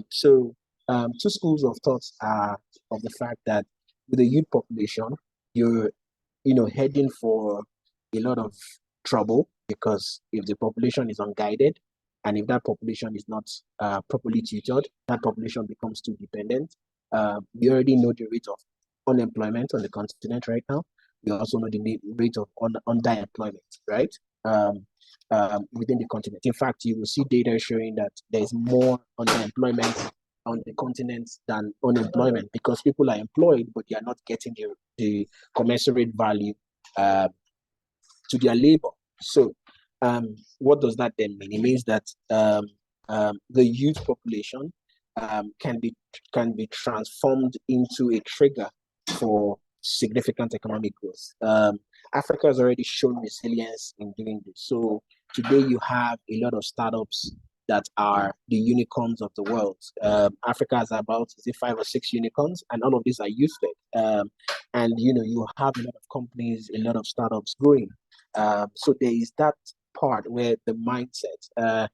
So two schools of thoughts are of the fact that with the youth population, you're, heading for a lot of trouble, because if the population is unguided, and if that population is not properly tutored, that population becomes too dependent. We already know the rate of unemployment on the continent right now. We also know the rate of underemployment, right? Within the continent. In fact, you will see data showing that there's more underemployment on the continent than unemployment, because people are employed, but they are not getting the commensurate value to their labor. So what does that then mean? It means that the youth population can be transformed into a trigger for significant economic growth. Africa has already shown resilience in doing this. So today you have a lot of startups that are the unicorns of the world. Africa has about, is it 5 or 6 unicorns, and all of these are youth-led. And you have a lot of companies, a lot of startups growing. So there is that part where the mindset,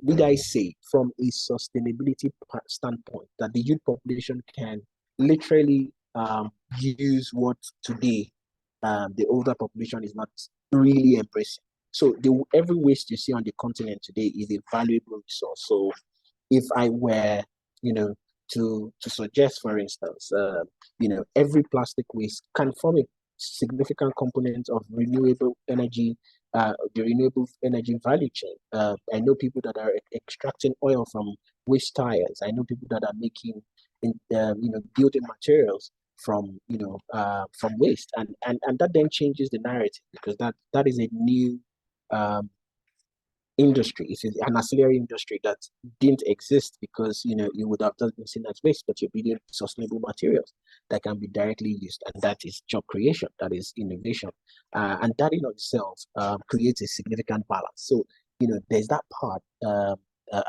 need I say, from a sustainability standpoint, that the youth population can literally use what today the older population is not really embracing. So every waste you see on the continent today is a valuable resource. So if I were, to suggest, for instance, every plastic waste can form a significant component of renewable energy, the renewable energy value chain. I know people that are extracting oil from waste tires. I know people that are making, building materials from waste, and that then changes the narrative, because that is a new industry. It's an ancillary industry that didn't exist, because you would have just been seen as waste, but you're building sustainable materials that can be directly used, and that is job creation, that is innovation, and that in itself creates a significant balance. So there's that part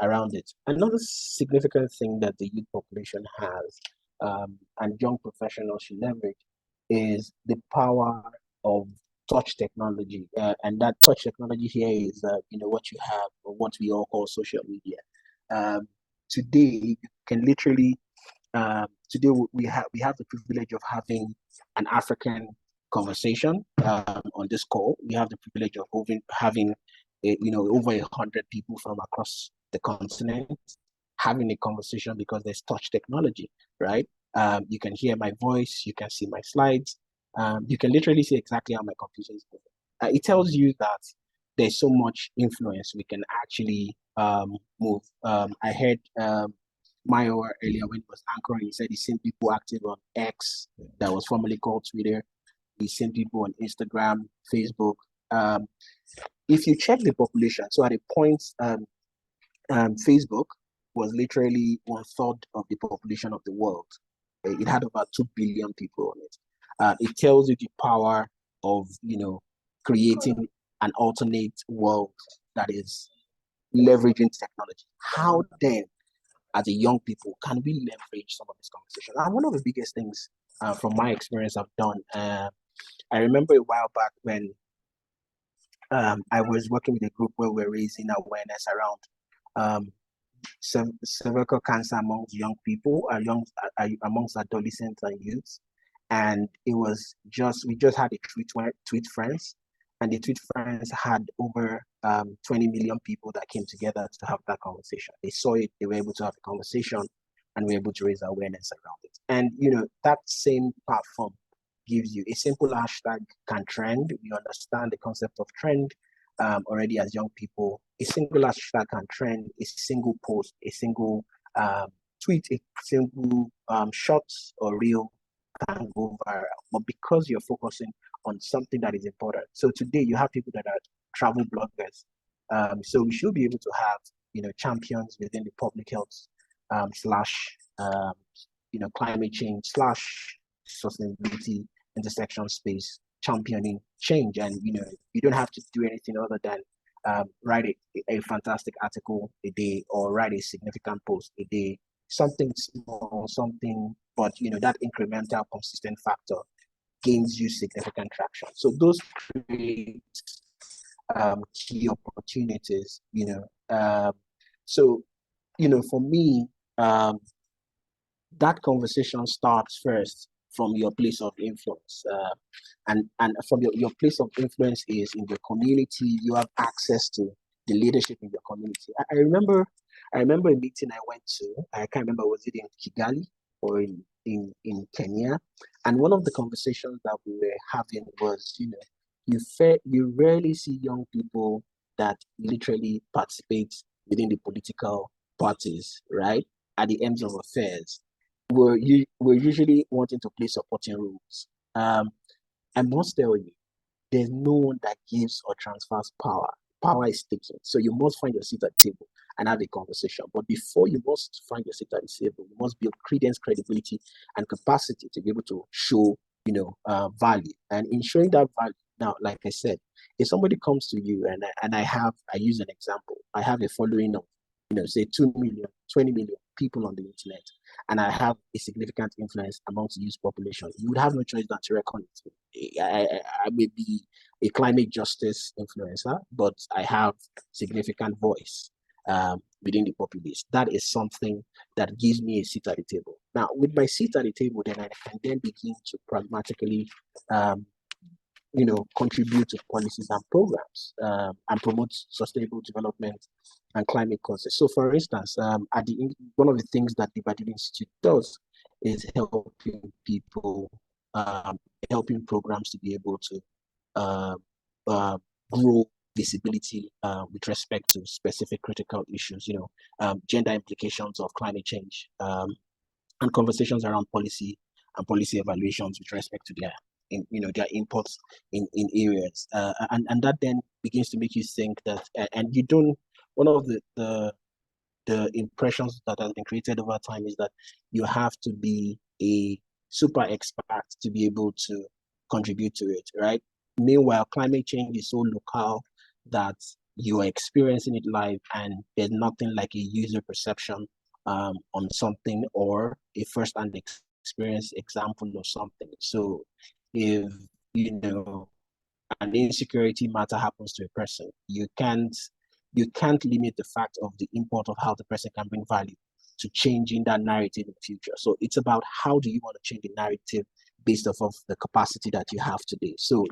around it. Another significant thing that the youth population has, and young professionals should leverage, is the power of touch technology, and that touch technology here is what you have, or what we all call social media. Today you can literally, today we have the privilege of having an African conversation on this call. We have the privilege of having over 100 people from across the continent having a conversation, because there's touch technology, right? You can hear my voice, you can see my slides, you can literally see exactly how my computer is moving. It tells you that there's so much influence we can actually move. I heard Mayo earlier when he was anchoring, he said he's seen people active on X, that was formerly called Twitter. He's seen people on Instagram, Facebook. If you check the population, so at a point, Facebook was literally 1/3 of the population of the world. It had about 2 billion people on it. It tells you the power of creating an alternate world that is leveraging technology. How then, as a young people, can we leverage some of this conversation? And one of the biggest things from my experience I've done, I remember a while back when I was working with a group where we're raising awareness around cervical cancer amongst young people, amongst adolescents and youths. And it was we just had a tweet friends, and the tweet friends had over 20 million people that came together to have that conversation. They saw it, they were able to have a conversation, and we were able to raise awareness around it. And that same platform gives you a simple hashtag can trend. We understand the concept of trend already as young people. A single hashtag can trend, a single post, a single tweet, a single shot or reel can go viral. But because you're focusing on something that is important. So today you have people that are travel bloggers. So we should be able to have champions within the public health slash climate change slash sustainability intersection space, championing change. And you don't have to do anything other than write a fantastic article a day, or write a significant post a day, something small, something, but that incremental consistent factor gains you significant traction. So those create key opportunities. So for me, that conversation starts first from your place of influence, and from your place of influence is in your community. You have access to the leadership in your community. I remember a meeting I went to. I can't remember, was it in Kigali or in Kenya? And one of the conversations that we were having was, you rarely see young people that literally participate within the political parties, right? At the ends of affairs. We're usually wanting to play supporting roles. I must tell you, there's no one that gives or transfers power. Power is taken. So you must find your seat at the table and have a conversation. But before you must find your seat at the table, you must build credence, credibility, and capacity to be able to show, value. And in showing that value, Now, like I said, if somebody comes to you and I use an example, I have a following of, say 2 million, 20 million people on the internet, and I have a significant influence amongst the youth population, you would have no choice than to reckon it. I may be a climate justice influencer, but I have significant voice within the populace. That is something that gives me a seat at the table. Now, with my seat at the table, then I can then begin to pragmatically contribute to policies and programs and promote sustainable development and climate causes. So, for instance, one of the things that the Badili Institute does is helping people, helping programs to be able to grow visibility with respect to specific critical issues, gender implications of climate change, and conversations around policy and policy evaluations with respect to their inputs in areas, and that then begins to make you think that, and you don't. One of the impressions that has been created over time is that you have to be a super expert to be able to contribute to it, right? Meanwhile, climate change is so local that you are experiencing it live, and there's nothing like a user perception on something or a first-hand experience example of something. So if an insecurity matter happens to a person, you can't limit the fact of the import of how the person can bring value to changing that narrative in the future. So it's about how do you want to change the narrative based off of the capacity that you have today. So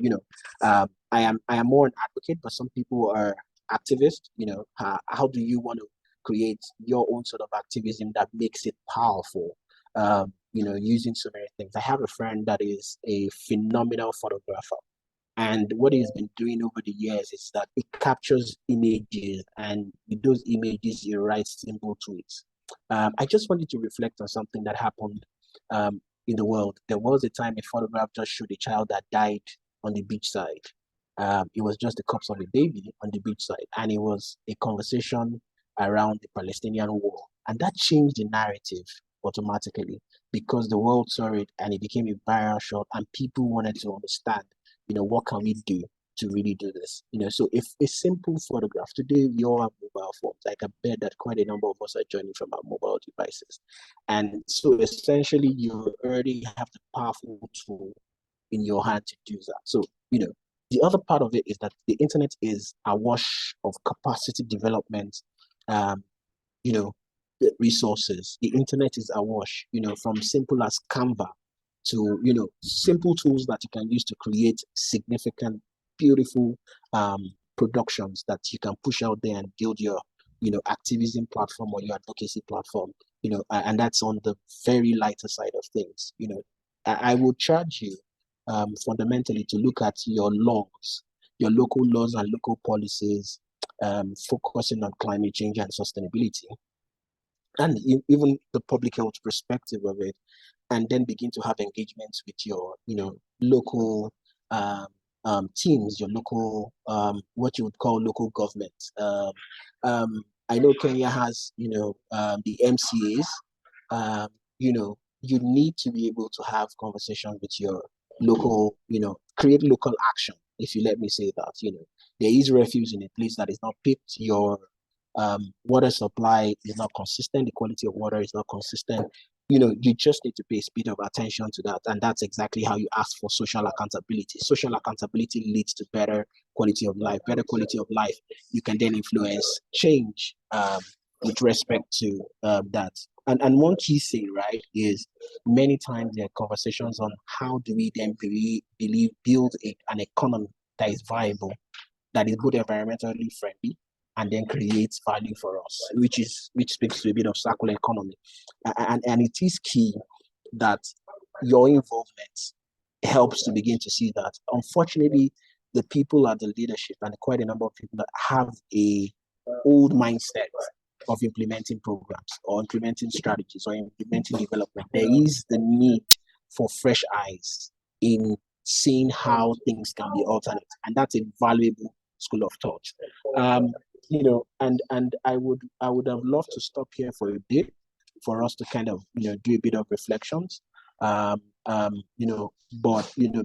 I am more an advocate, but some people are activists. How do you want to create your own sort of activism that makes it powerful? Using so many things. I have a friend that is a phenomenal photographer. And what he's been doing over the years is that it captures images, and with those images, he writes simple tweets. I just wanted to reflect on something that happened in the world. There was a time a photograph just showed a child that died on the beach side. It was just the corpse of a baby on the beach side. And it was a conversation around the Palestinian war. And that changed the narrative automatically because the world saw it and it became a viral shot, and people wanted to understand, what can we do to really do this? So if a simple photograph, today we all have mobile phones. I can bet that quite a number of us are joining from our mobile devices. And so essentially you already have the powerful tool in your hand to do that. So, the other part of it is that the internet is awash of capacity development, resources. The internet is awash, from simple as Canva to, simple tools that you can use to create significant, beautiful productions that you can push out there and build your, activism platform or your advocacy platform, and that's on the very lighter side of things. I would charge you fundamentally to look at your laws, your local laws and local policies, focusing on climate change and sustainability, and even the public health perspective of it, and then begin to have engagements with your, local teams, your local, what you would call local government. I know Kenya has, the MCAs. You need to be able to have conversations with your local, create local action, if you let me say that. There is refuse in a place that is not picked. Your water supply is not consistent. The quality of water is not consistent. You just need to pay a bit of attention to that. And that's exactly how you ask for social accountability. Social accountability leads to better quality of life. Better quality of life, you can then influence change with respect to that. And one key thing, right, is many times there are conversations on how do we then build an economy that is viable, that is both environmentally friendly, and then creates value for us, which speaks to a bit of circular economy. And it is key that your involvement helps to begin to see that. Unfortunately, the people at the leadership, and quite a number of people that have a old mindset of implementing programs or implementing strategies or implementing development, there is the need for fresh eyes in seeing how things can be alternate. And that's a valuable school of thought. And I would have loved to stop here for a bit for us to kind of, do a bit of reflections. But,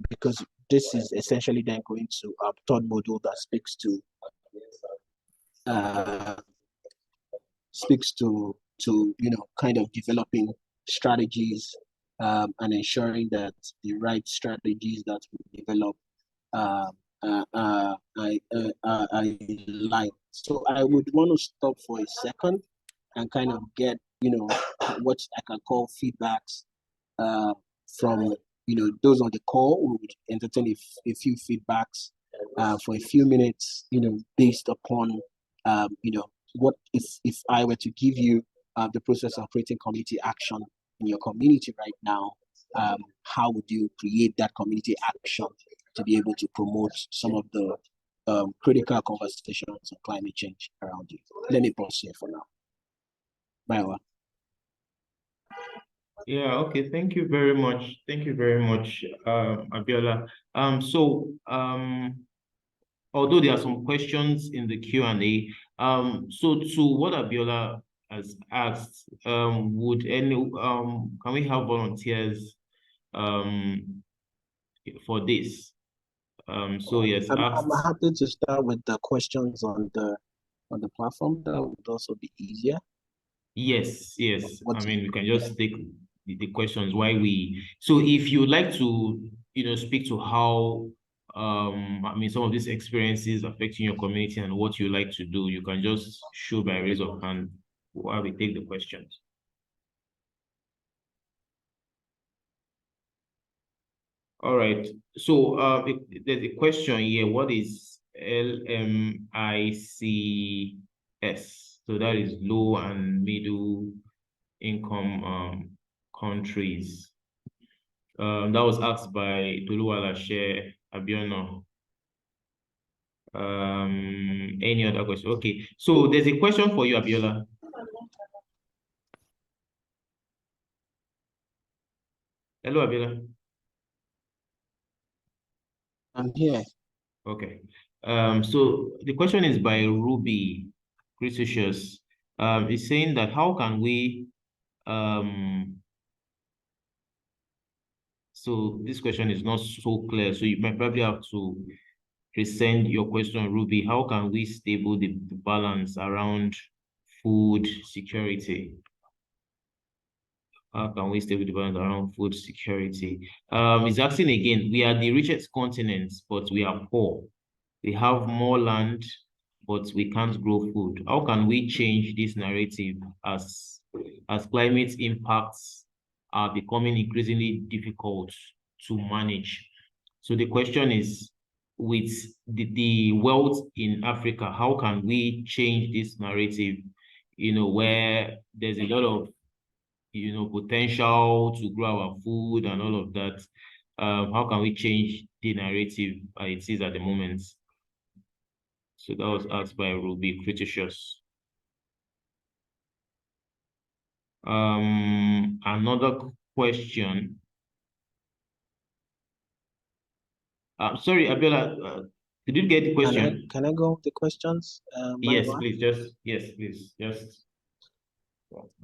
because this is essentially then going to our third module that speaks to kind of developing strategies and ensuring that the right strategies that we develop are aligned. So I would want to stop for a second and kind of get what I can call feedbacks from those on the call. We would entertain a few feedbacks for a few minutes, based upon what if I were to give you the process of creating community action in your community right now, how would you create that community action to be able to promote some of the critical conversations on climate change around you? Let me pause here for now. Bye. Yeah, okay. Thank you very much. Thank you very much, Abiola. Although there are some questions in the Q&A, so to what Abiola has asked, can we have volunteers for this? So yes, I'm happy to start with the questions on the platform. That would also be easier. Yes. I mean, we can just take the questions so if you would like to, speak to how I mean some of these experiences affecting your community and what you like to do, you can just show by raise of hand while we take the questions. All right. So there's a question here. What is LMICS? So that is low and middle income countries. That was asked by Toluwalashe Abiola. Any other question? Okay, so there's a question for you, Abiola. Hello, Abiola. I'm here. Okay. So the question is by Ruby Criticious. It's saying that how can we so this question is not so clear, so you might probably have to resend your question, Ruby. How can we stable the balance around food security? How can we stable the balance around food security? It's asking again, we are the richest continent, but we are poor. We have more land, but we can't grow food. How can we change this narrative as climate impacts are becoming increasingly difficult to manage? So the question is, with the wealth in Africa, how can we change this narrative, where there's a lot of, potential to grow our food and all of that? How can we change the narrative it is at the moment? So that was asked by Ruby Criticious. Another question. Sorry, Abiola, did you get the question? Can I go with the questions? Yes, please. Just.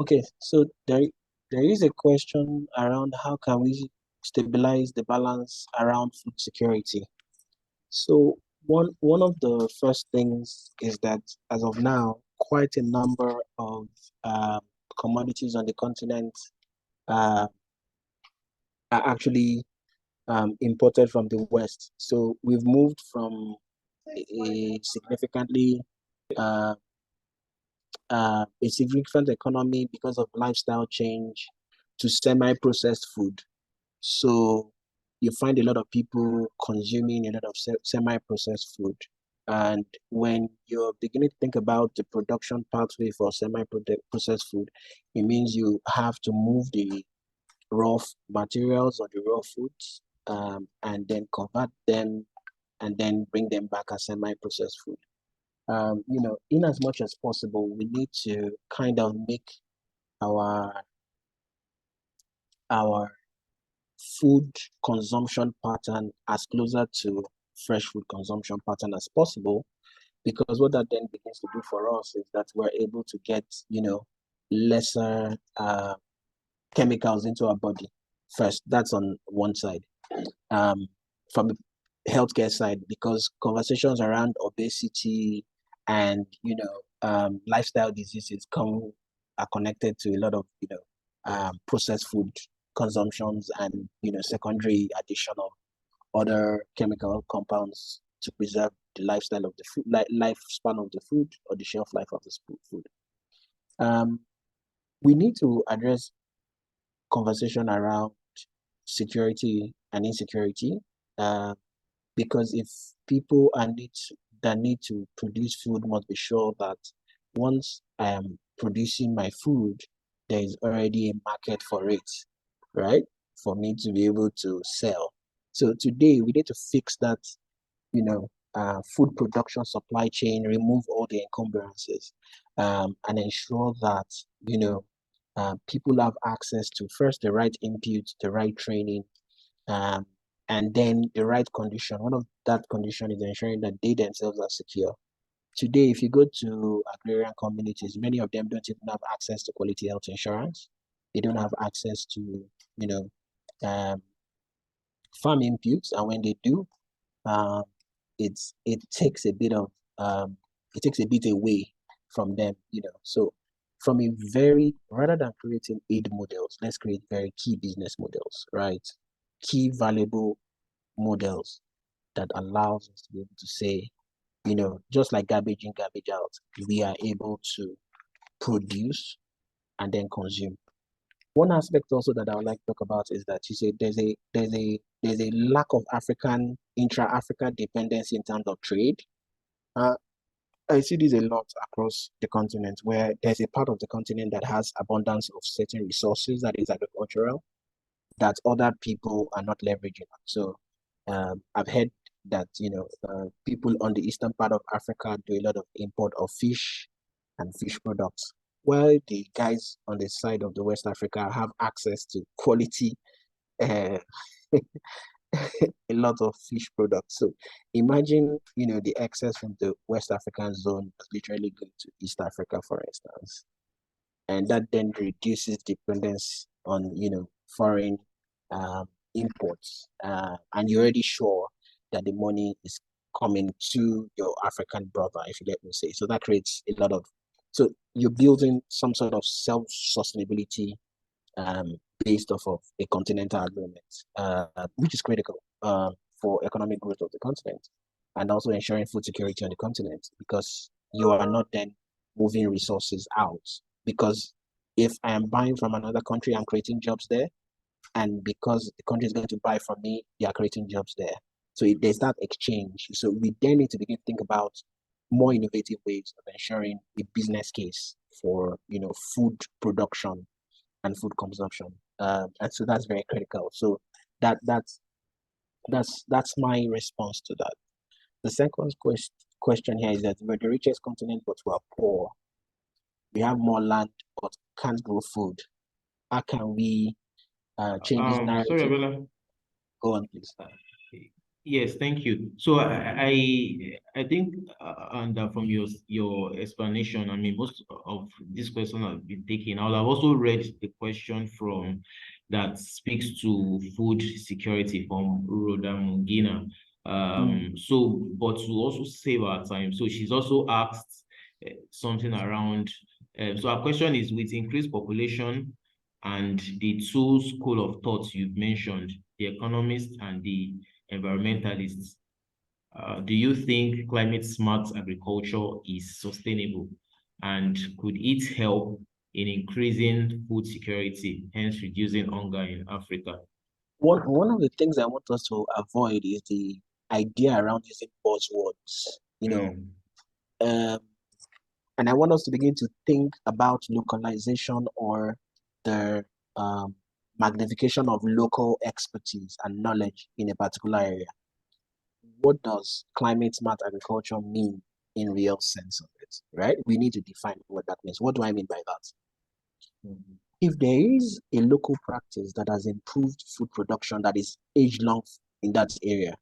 Okay, so there is a question around how can we stabilize the balance around food security. So one of the first things is that as of now, quite a number of commodities on the continent are actually imported from the West. So we've moved from a significantly a significant economy because of lifestyle change to semi-processed food. So you find a lot of people consuming a lot of semi-processed food. And when you're beginning to think about the production pathway for semi-processed food, it means you have to move the raw materials or the raw foods and then convert them and then bring them back as semi-processed food. In as much as possible, we need to kind of make our food consumption pattern as closer to fresh food consumption pattern as possible, because what that then begins to do for us is that we're able to get, lesser chemicals into our body first. That's on one side. From healthcare side, because conversations around obesity and lifestyle diseases are connected to a lot of processed food consumptions and secondary addition of other chemical compounds to preserve the lifestyle of the food, lifespan of the food, or the shelf life of the food. We need to address conversation around security and insecurity, because if people that need to produce food must be sure that once I am producing my food, there is already a market for it, right? For me to be able to sell. So today we need to fix that, food production supply chain, remove all the encumbrances, and ensure that, people have access to first the right input, the right training, and then the right condition. One of that condition is ensuring that they themselves are secure. Today, if you go to agrarian communities, many of them don't even have access to quality health insurance. They don't have access to, farm inputs, and when they do, it takes a bit of it takes a bit away from them, So from a rather than creating aid models, let's create very key business models, right? Key valuable models that allows us to be able to say, just like garbage in, garbage out, we are able to produce and then consume. One aspect also that I would like to talk about is that you say there's a lack of intra-African dependency in terms of trade. I see this a lot across the continent, where there's a part of the continent that has abundance of certain resources that is agricultural, that other people are not leveraging. So I've heard that people on the eastern part of Africa do a lot of import of fish and fish products, while the guys on the side of the West Africa have access to quality a lot of fish products. So imagine the excess from the West African zone is literally going to East Africa, for instance, and that then reduces dependence on foreign imports, and you're already sure that the money is coming to your African brother, if you let me say. So that creates a lot of, so you're building some sort of self-sustainability based off of a continental agreement, which is critical for economic growth of the continent, and also ensuring food security on the continent, because you are not then moving resources out. Because if I am buying from another country, I'm creating jobs there, and because the country is going to buy from me, they are creating jobs there. So there's that exchange. So we then need to begin to think about more innovative ways of ensuring a business case for food production and food consumption, and so that's very critical. So that's my response to that. The second question here is that we're the richest continent, but we're poor. We have more land, but can't grow food. How can we change this narrative? Sorry, Abiola. Go on, please. Yes, thank you. So I think, and from your explanation, I mean, most of this question has been taken. I've also read the question from that speaks to food security from Rhoda Mungina. So, but to also save our time, so she's also asked something around. So our question is: with increased population and the two school of thoughts you've mentioned, the economists and the environmentalists, do you think climate smart agriculture is sustainable, and could it help in increasing food security, hence reducing hunger in Africa? One of the things I want us to avoid is the idea around using buzzwords, and I want us to begin to think about localization, or the magnification of local expertise and knowledge in a particular area. What does climate smart agriculture mean in real sense of it, right? We need to define what that means. What do I mean by that? If there is a local practice that has improved food production that is age-long in that area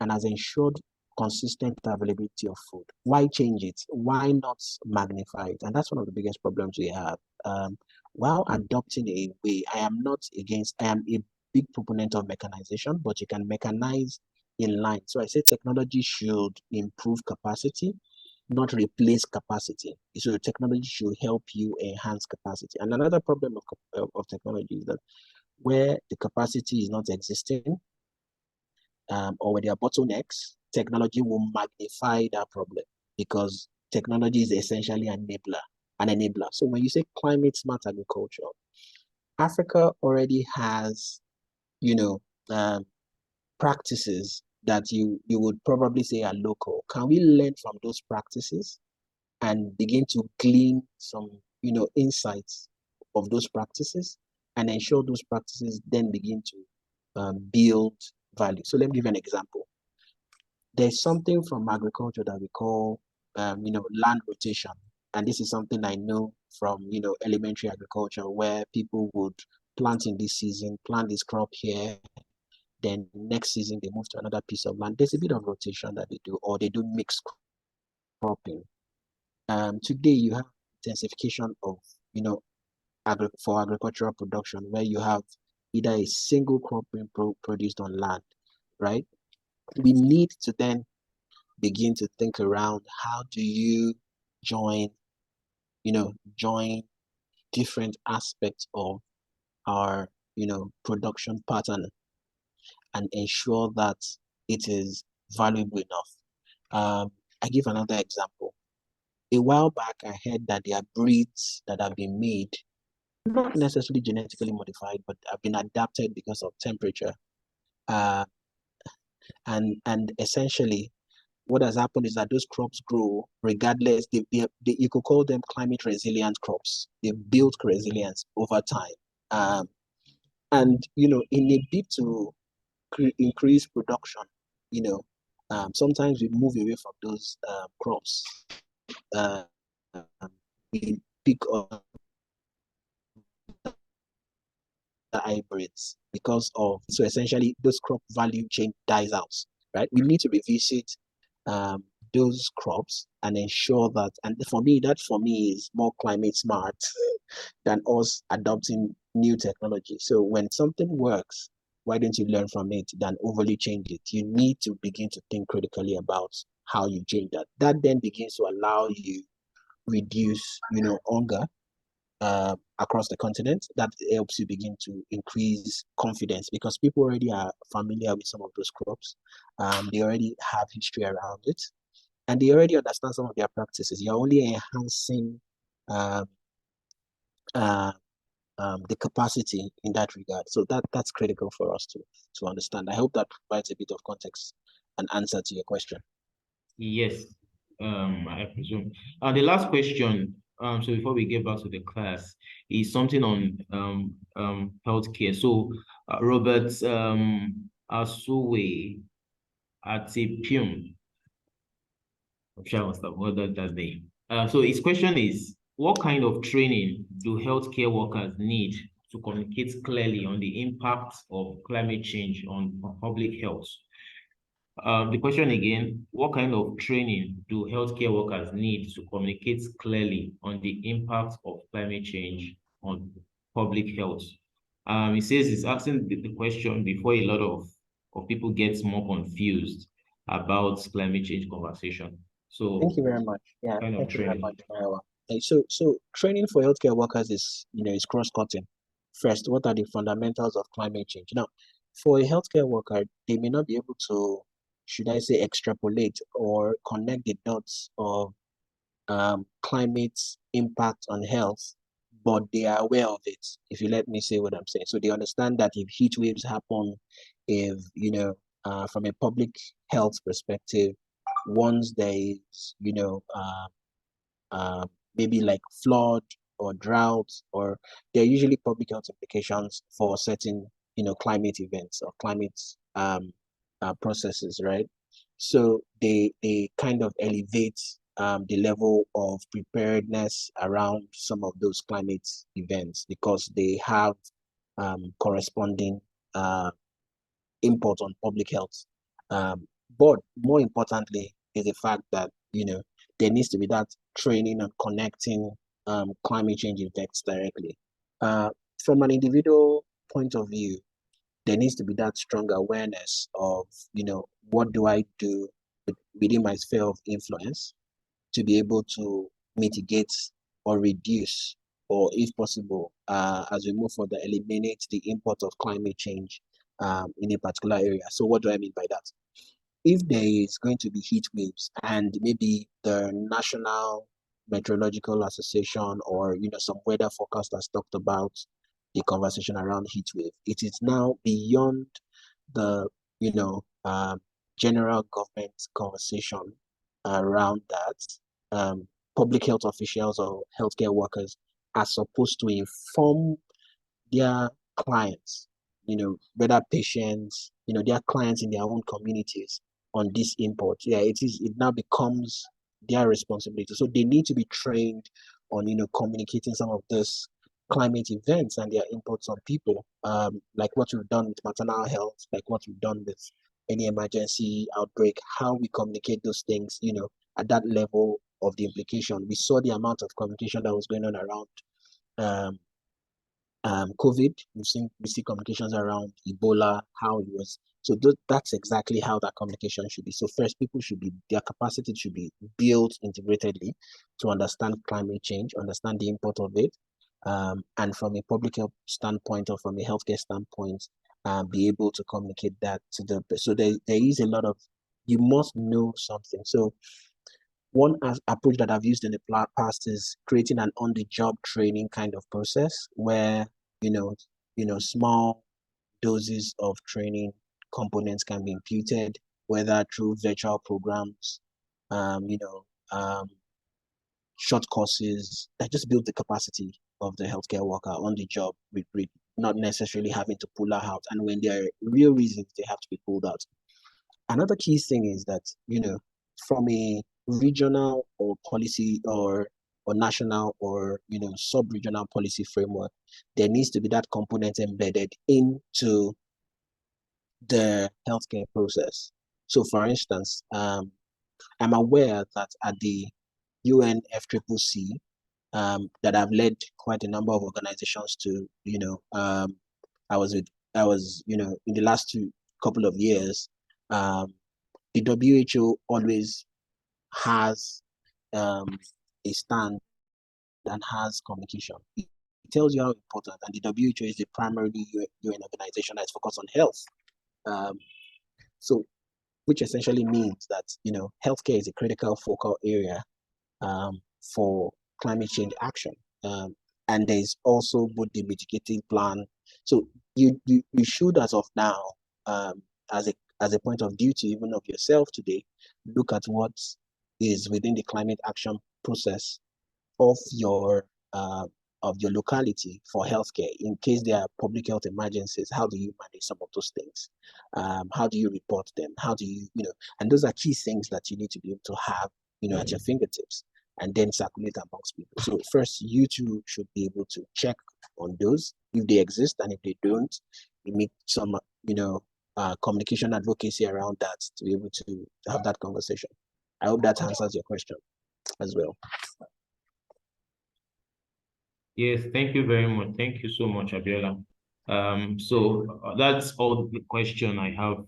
and has ensured consistent availability of food, why change it? Why not magnify it? And that's one of the biggest problems we have. While adopting a way, I am a big proponent of mechanization, but you can mechanize in line. So I say technology should improve capacity, not replace capacity. So technology should help you enhance capacity. And another problem of technology is that where the capacity is not existing, or where there are bottlenecks, technology will magnify that problem because technology is essentially an enabler. So when you say climate smart agriculture, Africa already has, practices that you would probably say are local. Can we learn from those practices and begin to glean some, insights of those practices and ensure those practices then begin to build value? So let me give you an example. There's something from agriculture that we call, land rotation. And this is something I know from, elementary agriculture where people would plant in this season, plant this crop here, then next season they move to another piece of land. There's a bit of rotation that they do, or they do mixed cropping. Today you have intensification of, for agricultural production where you have either a single crop being produced on land, right? We need to then begin to think around how do you join different aspects of our, production pattern and ensure that it is valuable enough. I give another example. A while back, I heard that there are breeds that have been made, not necessarily genetically modified, but have been adapted because of temperature. And essentially, what has happened is that those crops grow regardless. You could call them climate resilient crops. They build resilience over time. And, in a bid to increase production, sometimes we move away from those crops. We pick up the hybrids because of, so essentially those crop value chain dies out, right? We need to revisit those crops and ensure that, and for me is more climate smart than us adopting new technology. So when something works, why don't you learn from it than overly change it? You need to begin to think critically about how you change that. That then begins to allow you reduce, hunger across the continent. That helps you begin to increase confidence because people already are familiar with some of those crops. They already have history around it, and they already understand some of their practices. You're only enhancing the capacity in that regard. So that's critical for us to understand. I hope that provides a bit of context and answer to your question. Yes, I presume. The last question, so before we get back to the class, is something on healthcare. So Robert Asuwe Atipium, I'm sure I must have ordered that name. So his question is, what kind of training do healthcare workers need to communicate clearly on the impact of climate change on public health? The question again, what kind of training do healthcare workers need to communicate clearly on the impact of climate change on public health? He says he's asking the question before a lot of people get more confused about climate change conversation. So thank you very much. Yeah, kind of thank you very training. much, Maiwa. So training for healthcare workers is, is cross-cutting. First, what are the fundamentals of climate change? Now, for a healthcare worker, they may not be able to, should I say, extrapolate or connect the dots of climate's impact on health, but they are aware of it, if you let me say what I'm saying. So they understand that if heat waves happen, if, from a public health perspective, once there is, maybe like flood or drought, or there are usually public health implications for certain, climate events or climate processes, right? So they kind of elevate the level of preparedness around some of those climate events because they have corresponding import on public health. But more importantly is the fact that, there needs to be that training and connecting climate change effects directly. From an individual point of view, there needs to be that strong awareness of, what do I do within my sphere of influence to be able to mitigate or reduce, or if possible, as we move further, eliminate the impact of climate change in a particular area. So what do I mean by that? If there is going to be heat waves and maybe the National Meteorological Association or some weather forecasters talked about the conversation around heat wave, it is now beyond the general government conversation around that. Public health officials or healthcare workers are supposed to inform their clients, whether patients, their clients in their own communities on this import. Yeah, it now becomes their responsibility. So they need to be trained on, communicating some of this climate events and their imports on people, like what we've done with maternal health, like what we've done with any emergency outbreak, how we communicate those things, at that level of the implication. We saw the amount of communication that was going on around COVID. We see communications around Ebola, how it was. So that's exactly how that communication should be. So first, their capacity should be built integratedly to understand climate change, understand the import of it, and from a public health standpoint or from a healthcare standpoint, be able to communicate that to so there is a lot of, you must know something. So one approach that I've used in the past is creating an on-the-job training kind of process where, small doses of training components can be imputed, whether through virtual programs, short courses that just build the capacity of the healthcare worker on the job, with not necessarily having to pull her out. And when there are real reasons, they have to be pulled out. Another key thing is that, from a regional or policy or national or, sub-regional policy framework, there needs to be that component embedded into the healthcare process. So for instance, I'm aware that at the UNFCCC, that I've led quite a number of organizations to, I was, in the last couple of years, the WHO always has a stand and has communication. It tells you how important, and the WHO is the primary UN organization that is focused on health. So, which essentially means that, healthcare is a critical focal area for climate change action. And there's also both the mitigating plan. So you should, as of now, as a point of duty, even of yourself today, look at what is within the climate action process of your locality for healthcare. In case there are public health emergencies, how do you manage some of those things? How do you report them? How do you, and those are key things that you need to be able to have, at your fingertips, and then circulate amongst people. So first, you two should be able to check on those if they exist, and if they don't, you need some, communication advocacy around that to be able to have that conversation. I hope that answers your question as well. Yes, thank you very much. Thank you so much, Abiola. So that's all the question I have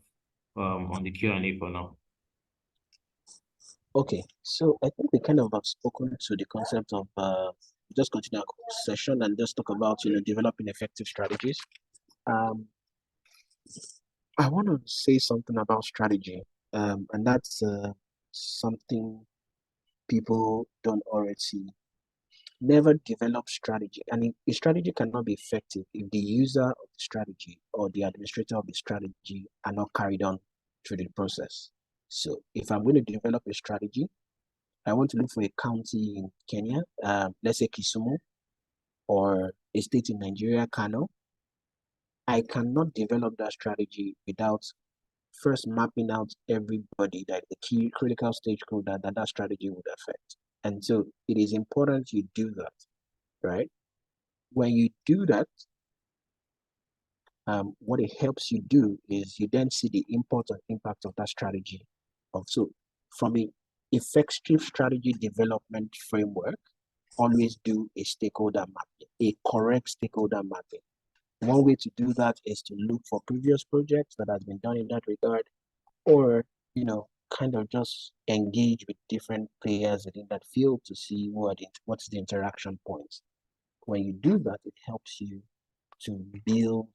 on the Q&A for now. Okay, so I think we kind of have spoken to the concept of just continue our session and just talk about developing effective strategies. I want to say something about strategy, and that's something people don't already see. Never develop strategy, and a strategy cannot be effective if the user of the strategy or the administrator of the strategy are not carried on through the process. So if I'm going to develop a strategy, I want to look for a county in Kenya, let's say Kisumu, or a state in Nigeria, Kano. I cannot develop that strategy without first mapping out everybody, that the key critical stakeholder that strategy would affect. And so it is important you do that, right? When you do that, what it helps you do is you then see the import and impact of that strategy. So from an effective strategy development framework, always do a stakeholder mapping, a correct stakeholder mapping. One way to do that is to look for previous projects that has been done in that regard, or kind of just engage with different players within that field to see what's the interaction points. When you do that, it helps you to build,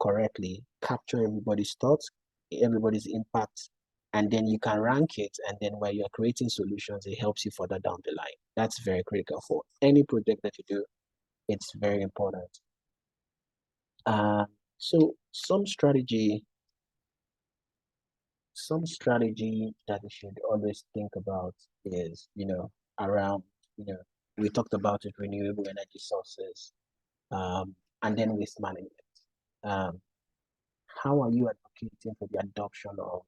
correctly, capture everybody's thoughts, everybody's impact, and then you can rank it. And then while you're creating solutions, it helps you further down the line. That's very critical for any project that you do. It's very important. So some strategy that we should always think about is, around, we talked about it, renewable energy sources, and then waste management. How are you advocating for the adoption of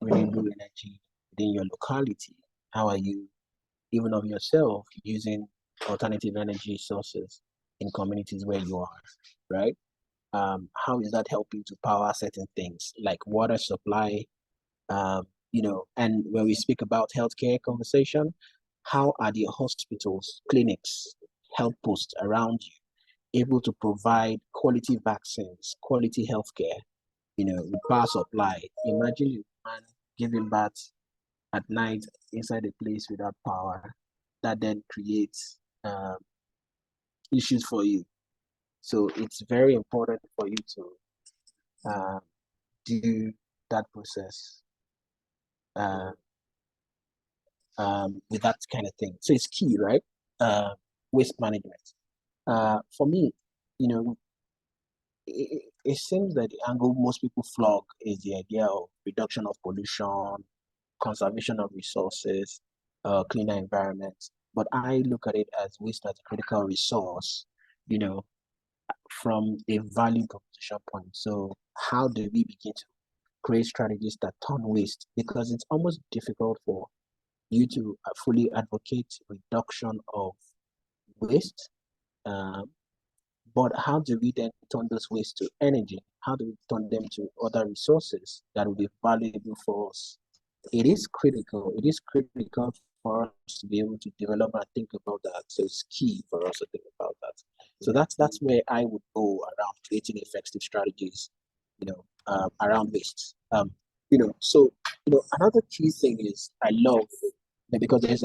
renewable energy within your locality? How are you, even of yourself, using alternative energy sources in communities where you are, right? How is that helping to power certain things like water supply? And when we speak about healthcare conversation, how are the hospitals, clinics, health posts around you able to provide quality vaccines, quality healthcare, with power supply? Imagine a man giving birth at night inside a place without power. That then creates issues for you. So it's very important for you to do that process with that kind of thing. So it's key, right? Waste management. For me, it seems that the angle most people flog is the idea of reduction of pollution, conservation of resources, cleaner environment. But I look at it as waste as a critical resource, from a value proposition point. So how do we begin to create strategies that turn waste? Because it's almost difficult for you to fully advocate reduction of waste. But how do we then turn those waste to energy? How do we turn them to other resources that will be valuable for us? It is critical. It is critical for us to be able to develop and think about that. So it's key for us to think about that. So that's where I would go around creating effective strategies, around waste. So another key thing is I love because there's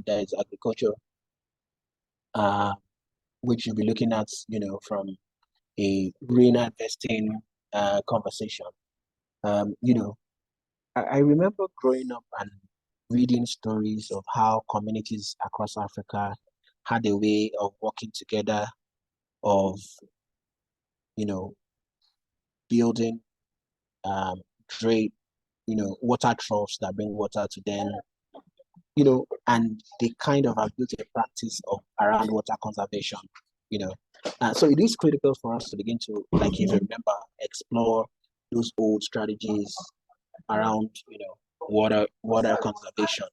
there's agriculture, which you'll be looking at, from a rain harvesting conversation. I remember growing up and reading stories of how communities across Africa had a way of working together, of building great, water troughs that bring water to them, and they kind of have built a practice of around water conservation, so it is critical for us to begin to, like, if you remember, explore those old strategies around, water conservation,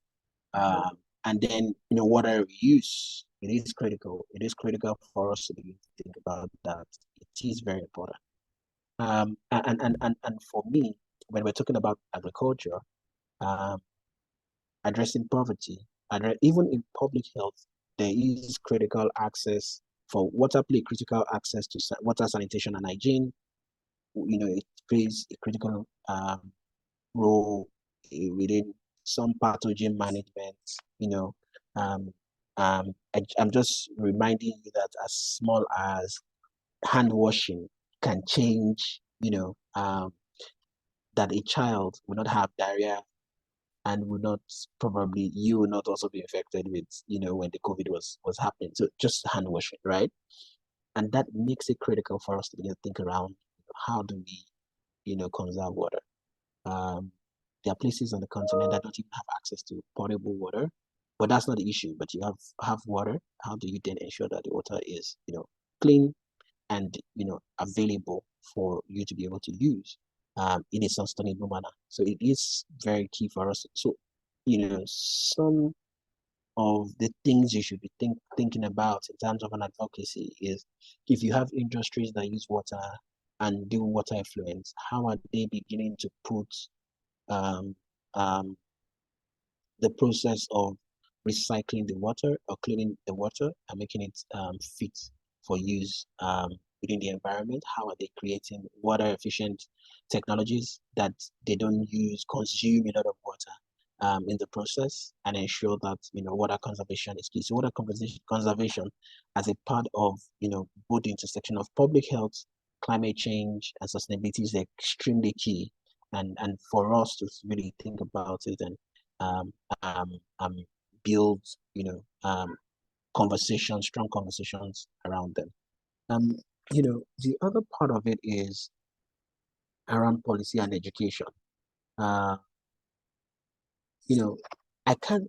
and then, water reuse. It is critical. It is critical for us to begin to think about that. It is very important. And for me, when we're talking about agriculture, addressing poverty, even in public health, there is critical access for water, play critical access to water, sanitation, and hygiene. It plays a critical role within some pathogen management. I'm just reminding you that as small as hand washing can change, that a child will not have diarrhea and you will not also be affected with, when the COVID was happening. So just hand washing, right? And that makes it critical for us to begin to think around how do we, conserve water. There are places on the continent that don't even have access to potable water, but that's not the issue. But you have water. How do you then ensure that the water is, clean and, available for you to be able to use in a sustainable manner? So it is very key for us. So, some of the things you should be thinking about in terms of an advocacy is, if you have industries that use water and do water effluent, how are they beginning to put the process of recycling the water or cleaning the water and making it fit for use within the environment? How are they creating water efficient technologies that they don't consume a lot of water in the process, and ensure that water conservation is key. So water conservation as a part of both the intersection of public health, climate change, and sustainability is extremely key. And for us to really think about it and build strong conversations around them. The other part of it is around policy and education. Uh, I can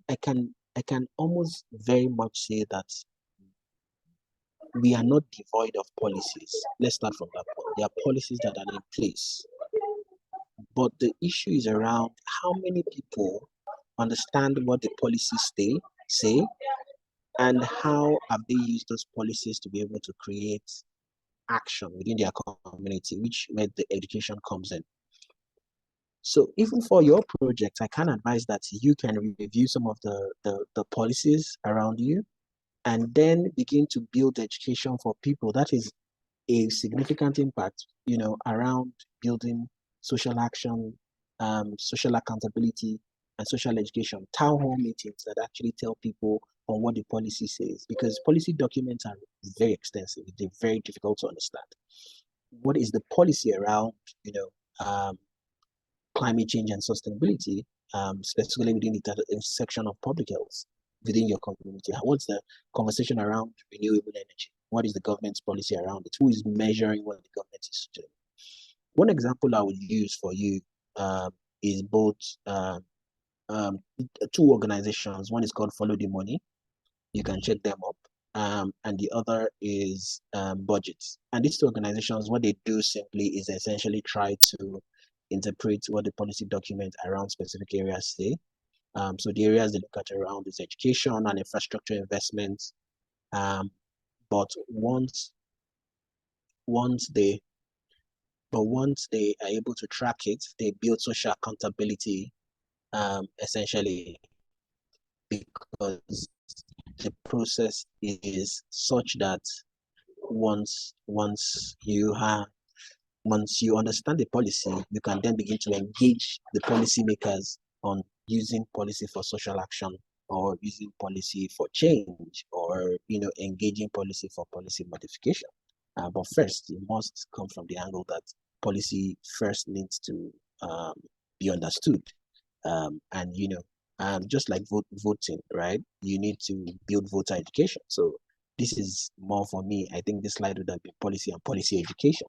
almost very much say that we are not devoid of policies. Let's start from that point. There are policies that are in place, but the issue is around how many people understand what the policies say, and how have they used those policies to be able to create action within their community, which where the education comes in. So even for your project, I can advise that you can review some of the policies around you, and then begin to build education for people. That is a significant impact, around building social action, social accountability, and social education. Town hall meetings that actually tell people on what the policy says, because policy documents are very extensive. They're very difficult to understand. What is the policy around, climate change and sustainability, specifically within the section of public health within your community? What's the conversation around renewable energy? What is the government's policy around it? Who is measuring what the government is doing? One example I would use for you is both two organizations. One is called Follow the Money. You can check them up. And the other is Budgets. And these two organizations, what they do simply is essentially try to interpret what the policy document around specific areas say. So the areas they look at around is education and infrastructure investments. But once they are able to track it, they build social accountability, essentially, because the process is such that once you understand the policy, you can then begin to engage the policymakers on using policy for social action, or using policy for change, or engaging policy for policy modification. But first, it must come from the angle that policy first needs to be understood. And just like voting, right? You need to build voter education. So this is more for me. I think this slide would have been policy and policy education,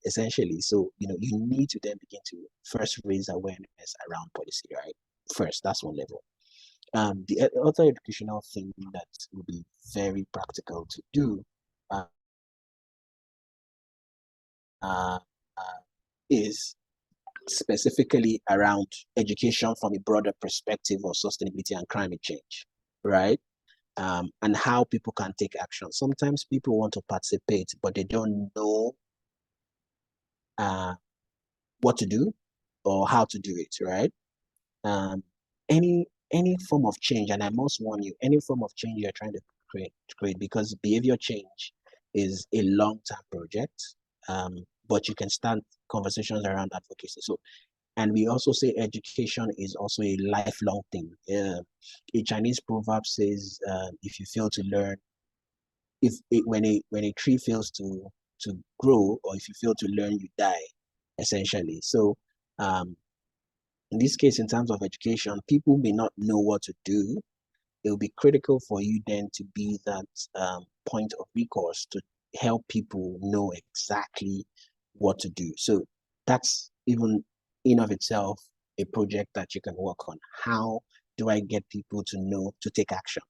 essentially. So you need to then begin to first raise awareness around policy, right? First, that's one level. The other educational thing that would be very practical to do is specifically around education from a broader perspective of sustainability and climate change, right? And how people can take action. Sometimes people want to participate, but they don't know what to do or how to do it, right? Any form of change, and I must warn you, any form of change you're trying to create, because behavior change is a long-term project, but you can start conversations around advocacy. So, and we also say education is also a lifelong thing. A Chinese proverb says, if you fail to learn, when a tree fails to grow, or if you fail to learn, you die, essentially. So in this case, in terms of education, people may not know what to do. It will be critical for you then to be that point of recourse to help people know exactly what to do. So that's even in of itself a project that you can work on. How do I get people to know to take action?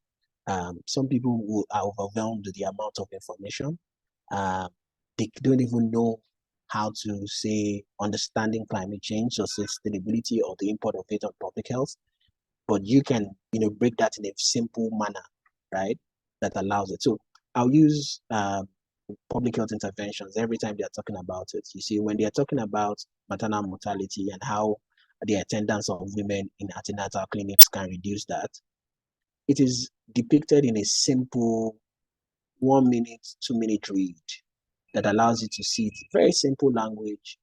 Some people who are overwhelmed with the amount of information. They don't even know how to say understanding climate change or sustainability or the impact of it on public health. But you can, break that in a simple manner, right? That allows it. So I'll use public health interventions every time they're talking about it. You see, when they're talking about maternal mortality and how the attendance of women in antenatal clinics can reduce that, it is depicted in a simple 1 minute, 2 minute read that allows you to see it. Very simple language,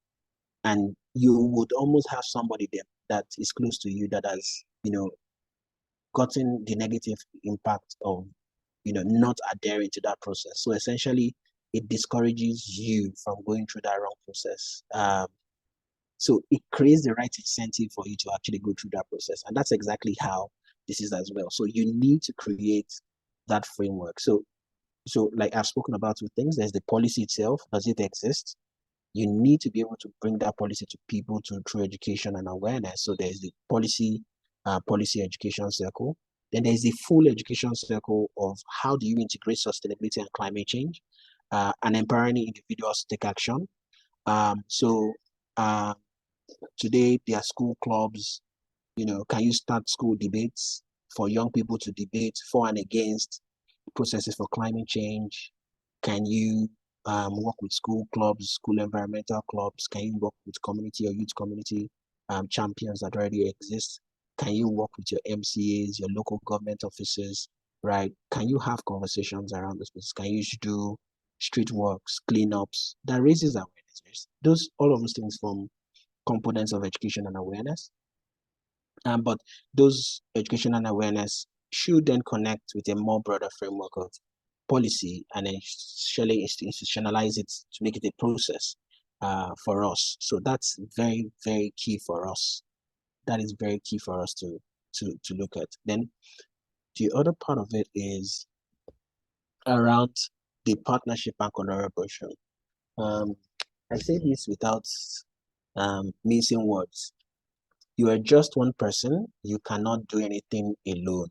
and you would almost have somebody there that is close to you that has, gotten the negative impact of, not adhering to that process. So essentially, it discourages you from going through that wrong process. So it creates the right incentive for you to actually go through that process. And that's exactly how this is as well. So you need to create that framework. So like I've spoken about two things. There's the policy itself. Does it exist? You need to be able to bring that policy to people through education and awareness. So there's the policy education circle. Then there's the full education circle of how do you integrate sustainability and climate change, and empowering individuals to take action. Today there are school clubs. Can you start school debates for young people to debate for and against processes for climate change? Can you work with school clubs, school environmental clubs? Can you work with community or youth community champions that already exist? Can you work with your MCAs, your local government offices, right? Can you have conversations around this business? Can you do street works, cleanups? That raises awareness. All of those things form components of education and awareness. But those education and awareness should then connect with a more broader framework of policy and then institutionalize it to make it a process for us. So that's very, very key for us. That is very key for us to look at. Then the other part of it is around the partnership and collaboration. I say this without mincing words. You are just one person. You cannot do anything alone.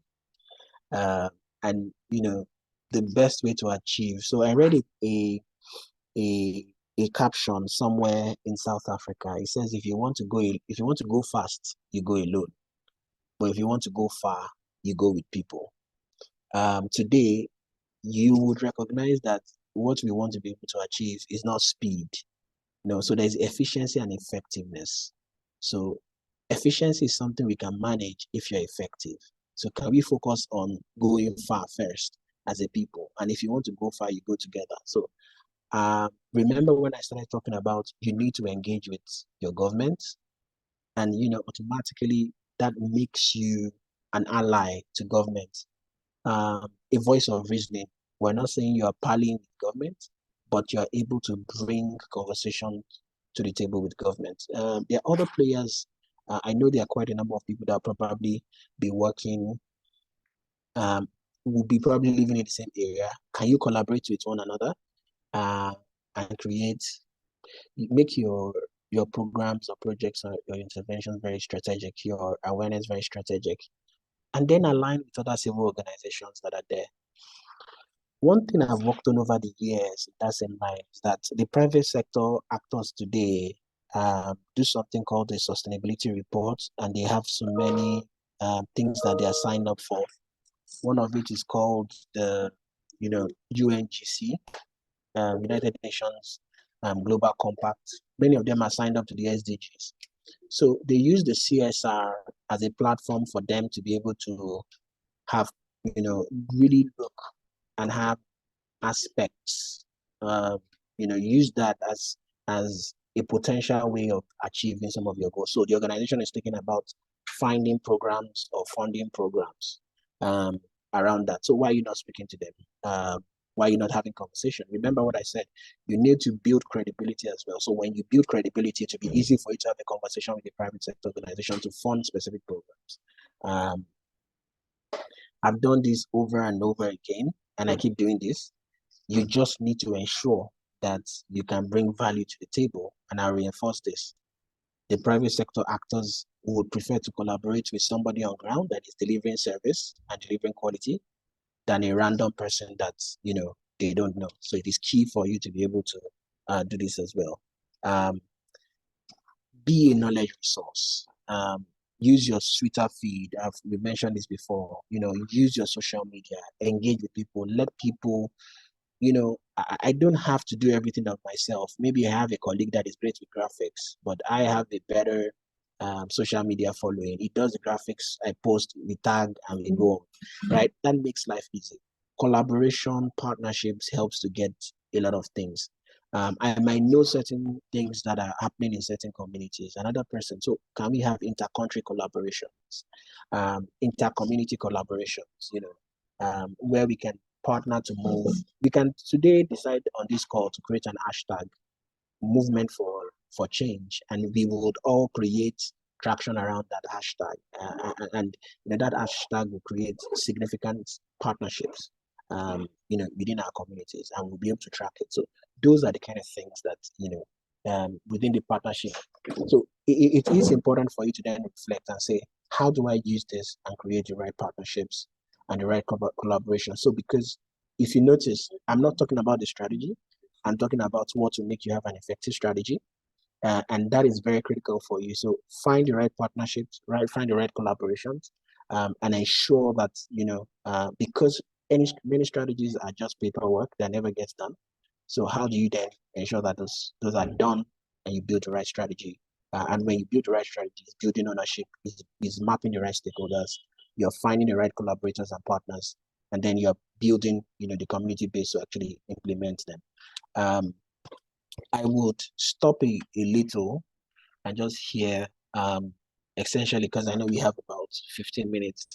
And the best way to achieve. So I read a caption somewhere in South Africa. It says, if you want to go fast, you go alone. But if you want to go far, you go with people. Today, you would recognize that what we want to be able to achieve is not speed. So there's efficiency and effectiveness. So efficiency is something we can manage if you're effective. So can we focus on going far first as a people? And if you want to go far, you go together. So remember when I started talking about you need to engage with your government, and automatically that makes you an ally to government, a voice of reasoning. We're not saying you are palling with government, but you are able to bring conversation to the table with government. There are other players. I know there are quite a number of people that will probably be working, will be probably living in the same area. Can you collaborate with one another and make your programs or projects or your interventions very strategic, your awareness very strategic, and then align with other civil organizations that are there. One thing I've worked on over the years, that's in mind, is that the private sector actors today do something called the sustainability report, and they have so many things that they are signed up for. One of it is called the, UNGC, United Nations Global Compact. Many of them are signed up to the SDGs. So they use the CSR as a platform for them to be able to have, really look and have aspects, use that as a potential way of achieving some of your goals. So the organization is thinking about finding programs or funding programs around that. So why are you not speaking to them? Why are you not having conversation? Remember what I said, you need to build credibility as well. So when you build credibility, it will be easy for you to have a conversation with the private sector organization to fund specific programs. I've done this over and over again, and I keep doing this. You just need to ensure that you can bring value to the table, and I'll reinforce this. The private sector actors would prefer to collaborate with somebody on ground that is delivering service and delivering quality than a random person that, they don't know. So it is key for you to be able to do this as well. Be a knowledge resource. Use your Twitter feed. We mentioned this before. Use your social media. Engage with people. Let people. I don't have to do everything of myself. Maybe I have a colleague that is great with graphics, but I have a better social media following. He does the graphics. I post, we tag, and we go on. Right? That makes life easy. collaboration, partnerships helps to get a lot of things. I might know certain things that are happening in certain communities. Another person, so can we have inter-country collaborations, inter-community collaborations, where we can partner to move. We can today decide on this call to create an hashtag, movement for change, and we would all create traction around that hashtag, and that hashtag will create significant partnerships, within our communities, and we'll be able to track it. So those are the kind of things that within the partnership. So it is important for you to then reflect and say, how do I use this and create the right partnerships and the right collaboration? So because if you notice, I'm not talking about the strategy. I'm talking about what will make you have an effective strategy. And that is very critical for you. So find the right partnerships, find the right collaborations, and ensure that, because many strategies are just paperwork that never gets done. So how do you then ensure that those are done and you build the right strategy? And when you build the right strategy, it's building ownership, is mapping the right stakeholders, you're finding the right collaborators and partners, and then you're building, the community base to actually implement them. I would stop a little and just hear, essentially, because I know we have about 15 minutes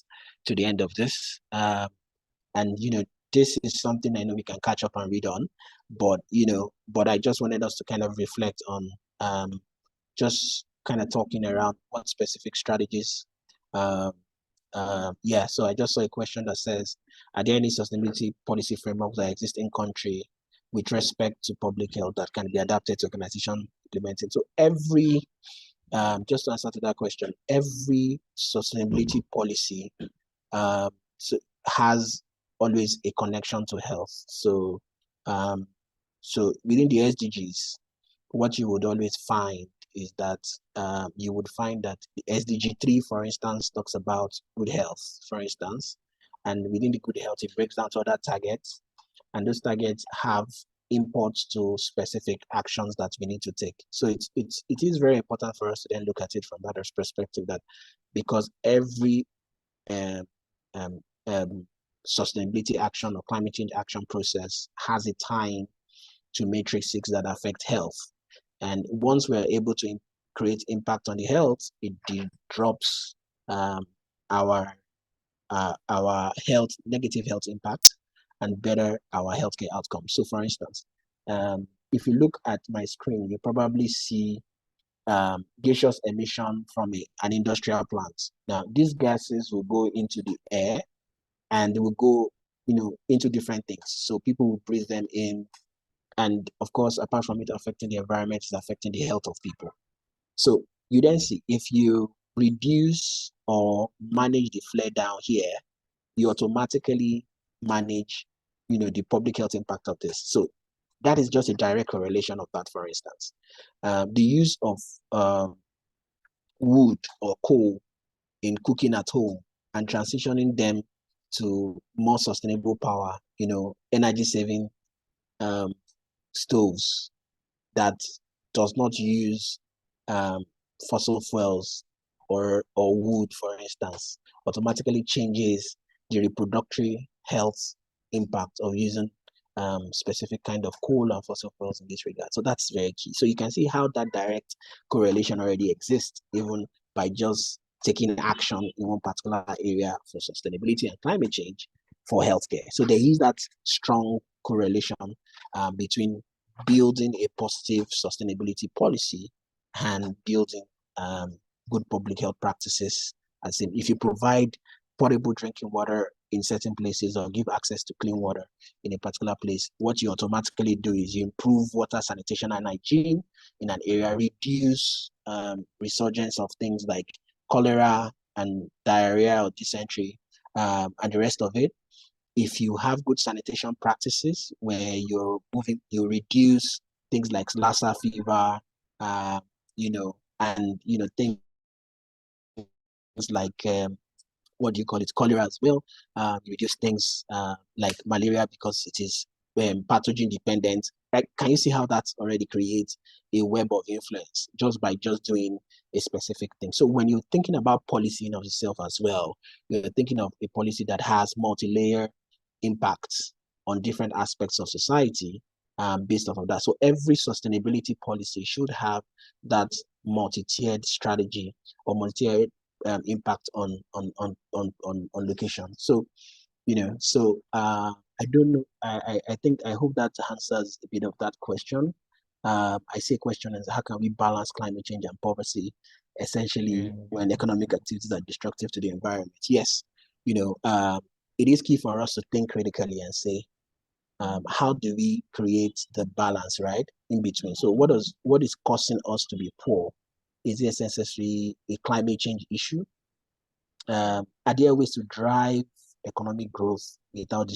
to the end of this. And, this is something I know we can catch up and read on, but I just wanted us to kind of reflect on, just kind of talking around what specific strategies. So I just saw a question that says, are there any sustainability policy frameworks that exist in country with respect to public health that can be adapted to organization implementing? So just to answer to that question, every sustainability policy has always a connection to health. So within the SDGs, what you would always find is that you would find that the SDG 3, for instance, talks about good health, for instance, and within the good health, it breaks down to other targets, and those targets have imports to specific actions that we need to take. So it is very important for us to then look at it from that perspective, that because every sustainability action or climate change action process has a time to matrices that affect health. And once we're able to create impact on the health, it drops our health, negative health impact, and better our healthcare outcomes. So for instance, if you look at my screen, you probably see gaseous emission from an industrial plant. Now, these gases will go into the air and they will go, into different things. So people will breathe them in. And of course, apart from it affecting the environment, it's affecting the health of people. So you then see, if you reduce or manage the flare down here, you automatically manage, the public health impact of this. So that is just a direct correlation of that, for instance. The use of wood or coal in cooking at home and transitioning them to more sustainable power, energy saving stoves that does not use fossil fuels or wood, for instance, automatically changes the reproductive health impact of using specific kind of coal and fossil fuels in this regard. So that's very key. So you can see how that direct correlation already exists, even by just taking action in one particular area for sustainability and climate change for healthcare. So there is that strong correlation between building a positive sustainability policy and building good public health practices. As in, if you provide potable drinking water in certain places or give access to clean water in a particular place, what you automatically do is you improve water sanitation and hygiene in an area, reduce resurgence of things like cholera and diarrhea or dysentery, and the rest of it. If you have good sanitation practices where you reduce things like Lassa fever, and things like cholera as well. You reduce things like malaria because it is pathogen dependent. Right? Can you see how that already creates a web of influence just by doing a specific thing? So when you're thinking about policy in of itself as well, you're thinking of a policy that has multi-layer impacts on different aspects of society based off of that. So every sustainability policy should have that multi-tiered strategy or multi-tiered impact on location. So, I don't know. I hope that answers a bit of that question. I say question is how can we balance climate change and poverty, essentially when economic activities are destructive to the environment? Yes, it is key for us to think critically and say, how do we create the balance, right, in between? So what is causing us to be poor? Is it essentially a climate change issue? Are there ways to drive economic growth without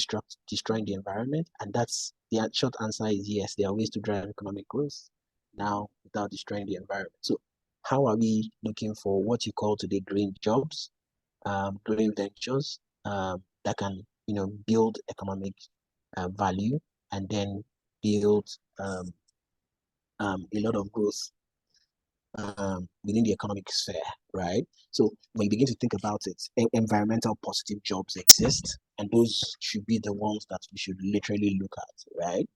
destroying the environment? And that's the short answer is yes, there are ways to drive economic growth now without destroying the environment. So how are we looking for what you call today green jobs, green ventures that can build economic value and then build a lot of growth within the economic sphere, right? So when you begin to think about it, environmental positive jobs exist, and those should be the ones that we should literally look at, right?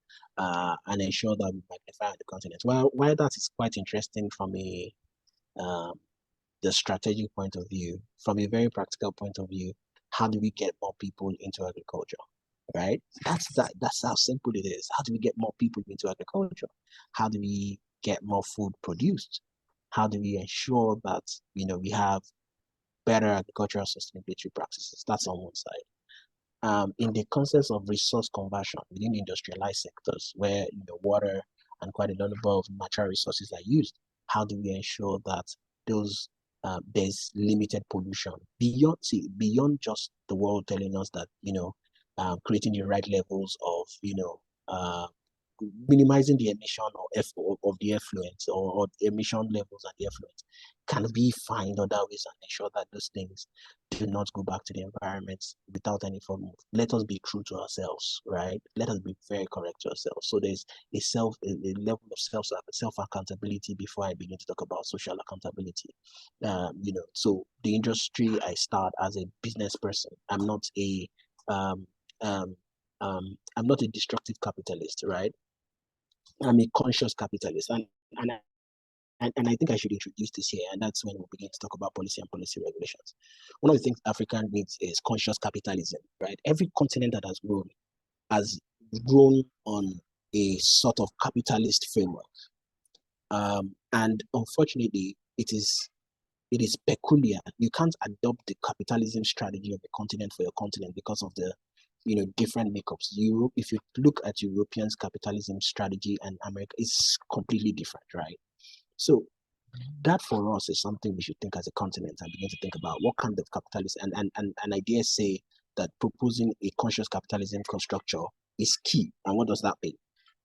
And ensure that we magnify the continent. Well, while that is quite interesting from the strategic point of view, from a very practical point of view, how do we get more people into agriculture? Right? That's how simple it is. How do we get more people into agriculture? How do we get more food produced? How do we ensure that we have better agricultural sustainability practices? That's on one side. In the concept of resource conversion within industrialized sectors where water and quite a lot of natural resources are used, how do we ensure that those there's limited pollution beyond just the world telling us that creating the right levels of minimizing the emission of the effluent or emission levels and the effluent? Can we find other ways and ensure that those things do not go back to the environment without any form of, let us be true to ourselves, right? Let us be very correct to ourselves. So there's a level of self accountability before I begin to talk about social accountability. So the industry I start as a business person. I'm not a destructive capitalist, right? I'm a conscious capitalist, and I think I should introduce this here, and that's when we begin to talk about policy and policy regulations. One of the things Africa needs is conscious capitalism, right? Every continent that has grown on a sort of capitalist framework, and unfortunately, it is peculiar. You can't adopt the capitalism strategy of the continent for your continent because of the different makeups. Europe, if you look at Europeans' capitalism strategy and America, it's completely different, right? So that for us is something we should think as a continent and begin to think about what kind of capitalism and I dare say that proposing a conscious capitalism structure is key. And what does that mean?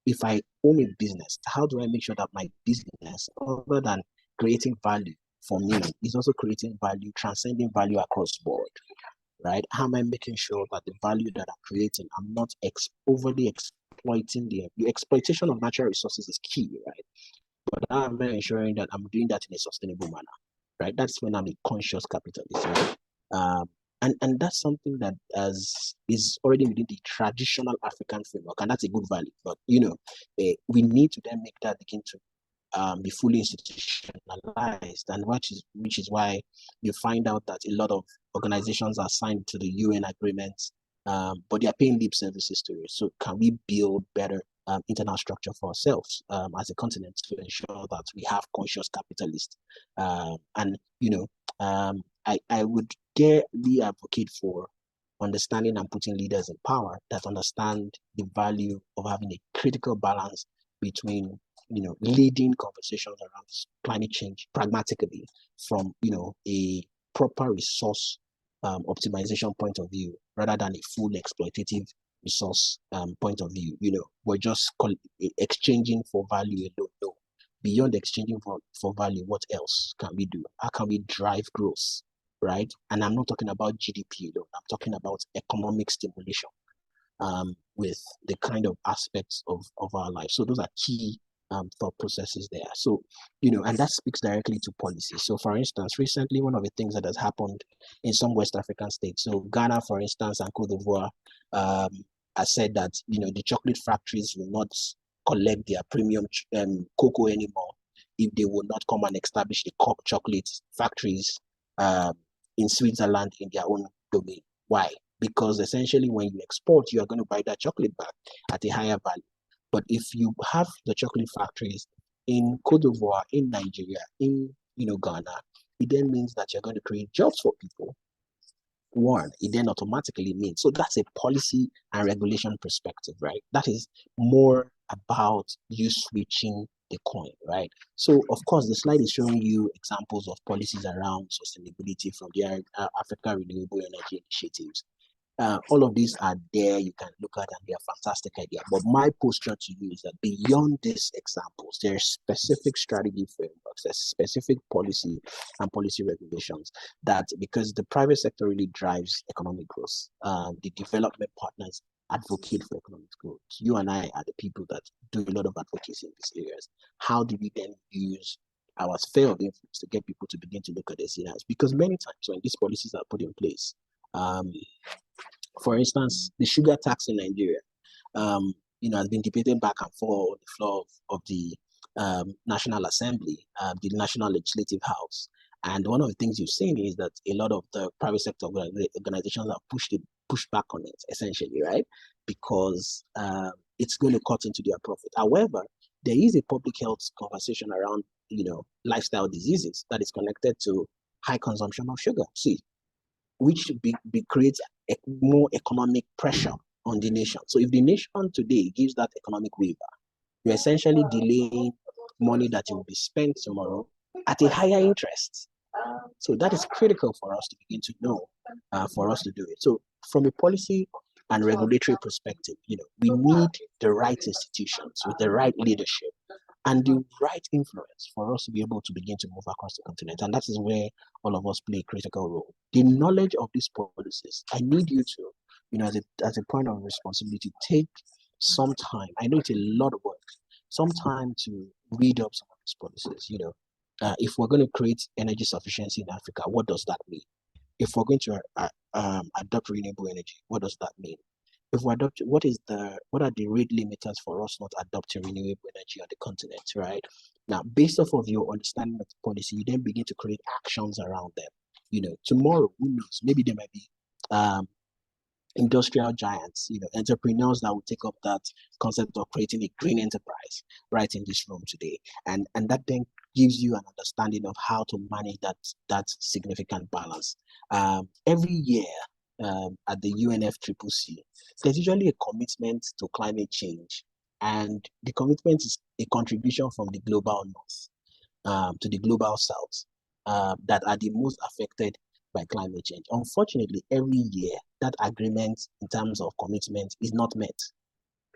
If I own a business, how do I make sure that my business, other than creating value for me, is also creating value, transcending value across board? Right? How am I making sure that the value that I'm creating, I'm not overly exploiting the exploitation of natural resources is key, right? But how am I ensuring that I'm doing that in a sustainable manner, right? That's when I'm a conscious capitalist, right? And that's something that is already within the traditional African framework, and that's a good value. But we need to then make that begin to be fully institutionalized, and which is why you find out that a lot of organizations are signed to the UN agreements, but they are paying lip services to it. So can we build better internal structure for ourselves as a continent to ensure that we have conscious capitalists? I would dearly advocate for understanding and putting leaders in power that understand the value of having a critical balance between leading conversations around climate change pragmatically from a proper resource optimization point of view rather than a full exploitative resource point of view. We're just exchanging for value alone. No. Beyond exchanging for value, what else can we do? How can we drive growth, right? And I'm not talking about GDP alone. I'm talking about economic stimulation with the kind of aspects of our life. So those are key thought processes there. So, and that speaks directly to policy. So, for instance, recently, one of the things that has happened in some West African states, so Ghana, for instance, and Cote d'Ivoire, has said that, the chocolate factories will not collect their premium cocoa anymore if they will not come and establish the chocolate factories in Switzerland in their own domain. Why? Because essentially when you export, you are going to buy that chocolate back at a higher value. But if you have the chocolate factories in Cote d'Ivoire, in Nigeria, in Ghana, it then means that you're going to create jobs for people. One, it then automatically means, so that's a policy and regulation perspective, right? That is more about you switching the coin, right? So, of course, the slide is showing you examples of policies around sustainability from the Africa Renewable Energy Initiatives. All of these are there, you can look at, and they are fantastic ideas. But my posture to you is that beyond these examples, there are specific strategy frameworks, there's specific policy and policy regulations that, because the private sector really drives economic growth, the development partners advocate for economic growth. You and I are the people that do a lot of advocacy in these areas. How do we then use our sphere of influence to get people to begin to look at this areas? Because many times when these policies are put in place, for instance, the sugar tax in Nigeria, has been debated back and forth on the floor of the National Assembly, the National Legislative House. And one of the things you've seen is that a lot of the private sector organizations have pushed back on it, essentially, right? Because it's going to cut into their profit. However, there is a public health conversation around, lifestyle diseases that is connected to high consumption of sugar. See, which creates more economic pressure on the nation. So if the nation today gives that economic waiver, you're essentially delaying money that will be spent tomorrow at a higher interest. So that is critical for us to begin to know, for us to do it. So from a policy and regulatory perspective, we need the right institutions with the right leadership and the right influence for us to be able to begin to move across the continent. And that is where all of us play a critical role. The knowledge of these policies, I need you to, as a point of responsibility, take some time. I know it's a lot of work, some time to read up some of these policies. If we're going to create energy sufficiency in Africa, what does that mean? If we're going to adopt renewable energy, what does that mean? If we adopt, what are the rate limiters for us not adopting renewable energy on the continent, right? Now, based off of your understanding of the policy, you then begin to create actions around them. Tomorrow, who knows? Maybe there might be industrial giants, entrepreneurs that will take up that concept of creating a green enterprise right in this room today. And that then gives you an understanding of how to manage that significant balance. Every year, at the UNFCCC, there's usually a commitment to climate change, and the commitment is a contribution from the global north to the global south that are the most affected by climate change. Unfortunately, every year that agreement in terms of commitment is not met,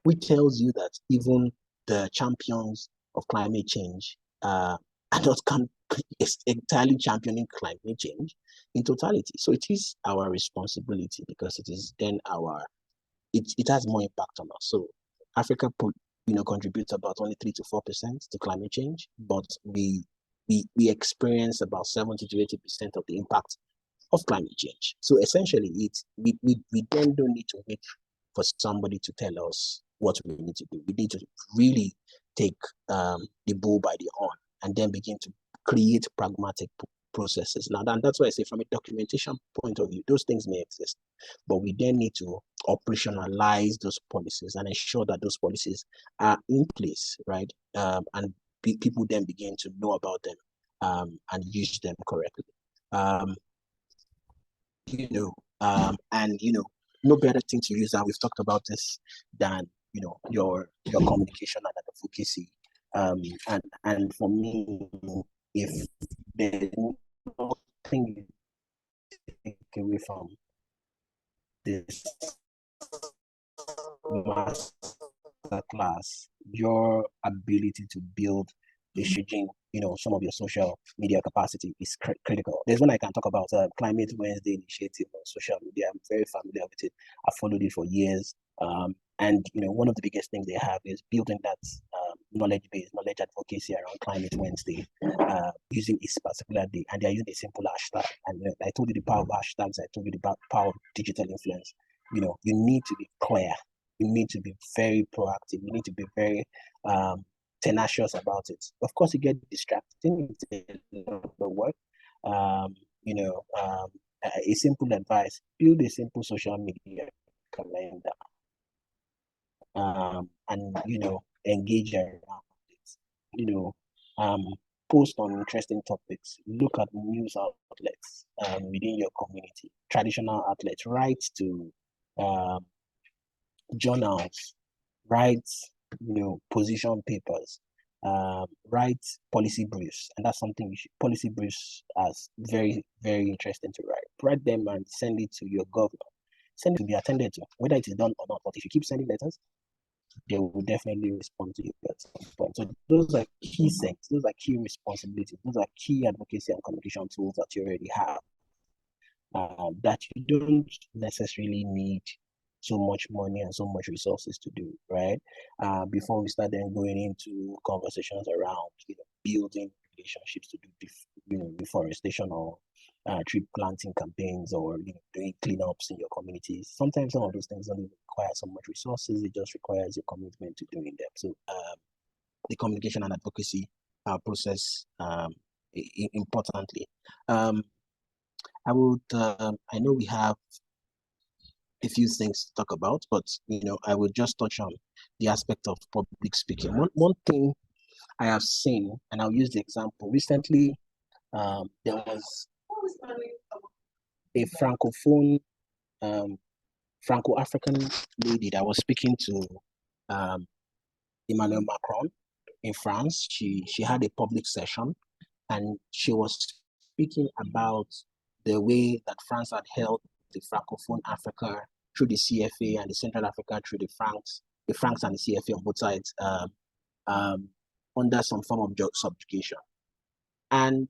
which tells you that even the champions of climate change are not entirely championing climate change in totality. So it is our responsibility, because it is then it has more impact on us. So Africa contributes about only 3 to 4% to climate change, but we experience about 70 to 80% of the impact of climate change. So essentially, we then don't need to wait for somebody to tell us what we need to do. We need to really take the bull by the horn and then begin to create pragmatic processes. Now, that's why I say from a documentation point of view, those things may exist, but we then need to operationalize those policies and ensure that those policies are in place, right? And people then begin to know about them and use them correctly. No better thing to use, and we've talked about this, than your communication and advocacy. And for me, if there's nothing you take away from this master class, your ability to build messaging, some of your social media capacity is critical. There's one I can talk about, Climate Wednesday initiative on social media. I'm very familiar with it. I've followed it for years. And one of the biggest things they have is building that knowledge advocacy around Climate Wednesday, using this particular day, and they're using a simple hashtag. And I told you the power of hashtags, I told you the power of digital influence. You need to be clear, you need to be very proactive, you need to be very tenacious about it. Of course, it gets distracting, it's a lot of work. A simple advice: build a simple social media calendar, and engage around it. Post on interesting topics. Look at news outlets within your community, traditional outlets. Write to journals. Write position papers. Write policy briefs, and that's something policy briefs as very, very interesting to write. Write them and send it to your governor. Send it to be attended to, whether it is done or not. But if you keep sending letters, they will definitely respond to you at some point. So those are key things, those are key responsibilities, those are key advocacy and communication tools that you already have, that you don't necessarily need so much money and so much resources to do, right? Before we start then going into conversations around building relationships to do deforestation or tree planting campaigns, or doing cleanups in your communities. Sometimes some of those things don't even require so much resources, it just requires a commitment to doing them. So the communication and advocacy process, importantly. I know we have a few things to talk about, but I will just touch on the aspect of public speaking. One thing I have seen, and I'll use the example recently, there was a francophone, Franco-African lady that was speaking to Emmanuel Macron in France. She had a public session, and she was speaking about the way that France had held the Francophone Africa through the CFA, and the Central Africa through the Franks and the CFA on both sides, under some form of subjugation. And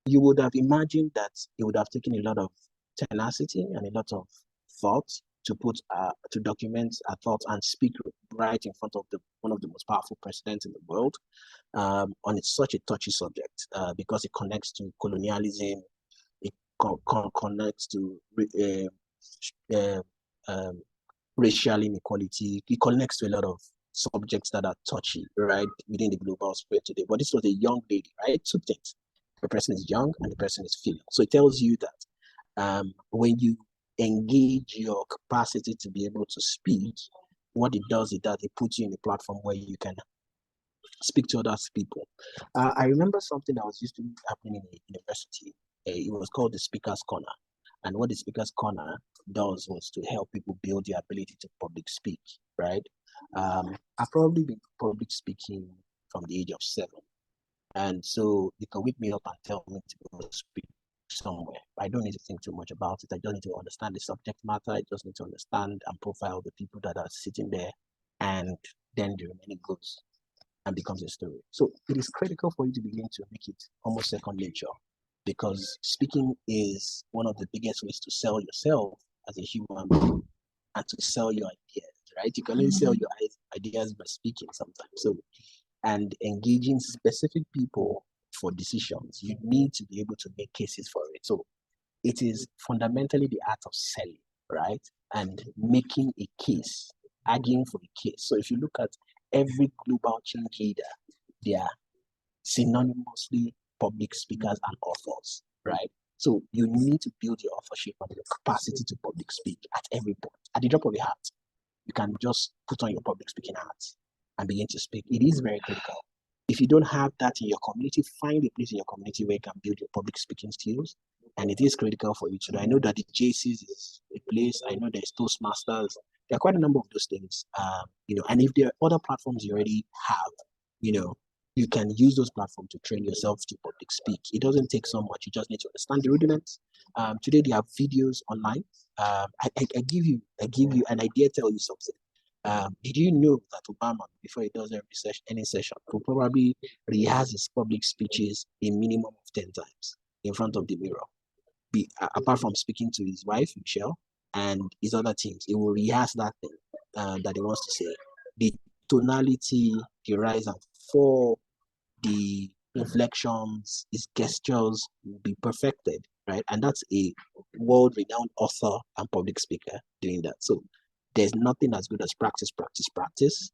you would have imagined that it would have taken a lot of tenacity and a lot of thought to document a thought and speak right in front of one of the most powerful presidents in the world, on such a touchy subject, because it connects to colonialism, it connects to racial inequality, it connects to a lot of subjects that are touchy, right, within the global sphere today. But this was a young lady, right? Two things: the person is young and the person is female. So it tells you that when you engage your capacity to be able to speak, what it does is that it puts you in a platform where you can speak to other people. I remember something that was used to be happening in a university. It was called the Speaker's Corner. And what the Speaker's Corner does was to help people build their ability to public speak, right? I've probably been public speaking from the age of 7. And so you can wake me up and tell me to go speak somewhere. I don't need to think too much about it. I don't need to understand the subject matter. I just need to understand and profile the people that are sitting there, and then the remaining goes and becomes a story. So it is critical for you to begin to make it almost second nature, because speaking is one of the biggest ways to sell yourself as a human being and to sell your ideas, right? You can only sell your ideas by speaking sometimes. So, and engaging specific people for decisions, you need to be able to make cases for it. So it is fundamentally the art of selling, right? And making a case, arguing for a case. So if you look at every global change leader, they are synonymously public speakers and authors, right? So you need to build your authorship and your capacity to public speak at every point. At the drop of a hat, you can just put on your public speaking hat and begin to speak. It is very critical. If you don't have that in your community, find a place in your community where you can build your public speaking skills. And it is critical for you to know. I know that the JCs is a place. I know there's Toastmasters. There are quite a number of those things, and if there are other platforms you already have, you can use those platforms to train yourself to public speak. It doesn't take so much. You just need to understand the rudiments. Today they have videos online. I give you an idea, tell you something. Did you know that Obama, before he does any session, will probably rehearse his public speeches a minimum of 10 times in front of the mirror? Apart from speaking to his wife, Michelle, and his other teams, he will rehearse that thing that he wants to say. The tonality, the rise and fall, the inflections, his gestures will be perfected, right? And that's a world-renowned author and public speaker doing that. So there's nothing as good as practice, practice, practice.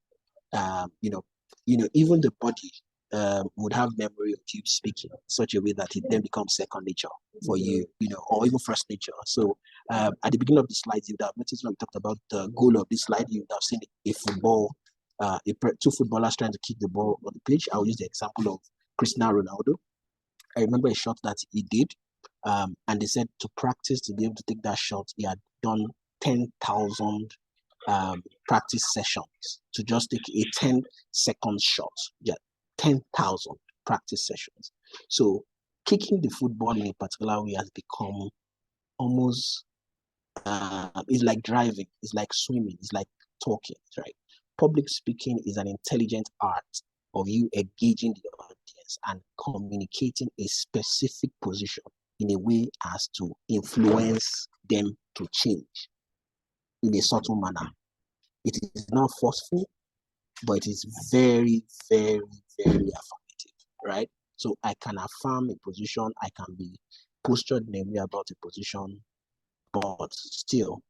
Even the body would have memory of you speaking in such a way that it then becomes second nature for you, or even first nature. So at the beginning of the slides, you would have noticed when we talked about the goal of this slide, you would have seen a football, two footballers trying to kick the ball on the pitch. I'll use the example of Cristiano Ronaldo. I remember a shot that he did, and they said to practice to be able to take that shot, he had done 10,000 practice sessions to just take a 10-second shot. Yeah, 10,000 practice sessions. So kicking the football in a particular way has become almost, it's like driving, it's like swimming, it's like talking, right? Public speaking is an intelligent art of you engaging the audience and communicating a specific position in a way as to influence them to change in a subtle manner. It is not forceful, but it is very, very, very affirmative, right? So I can affirm a position, I can be postured in a way about a position, but still,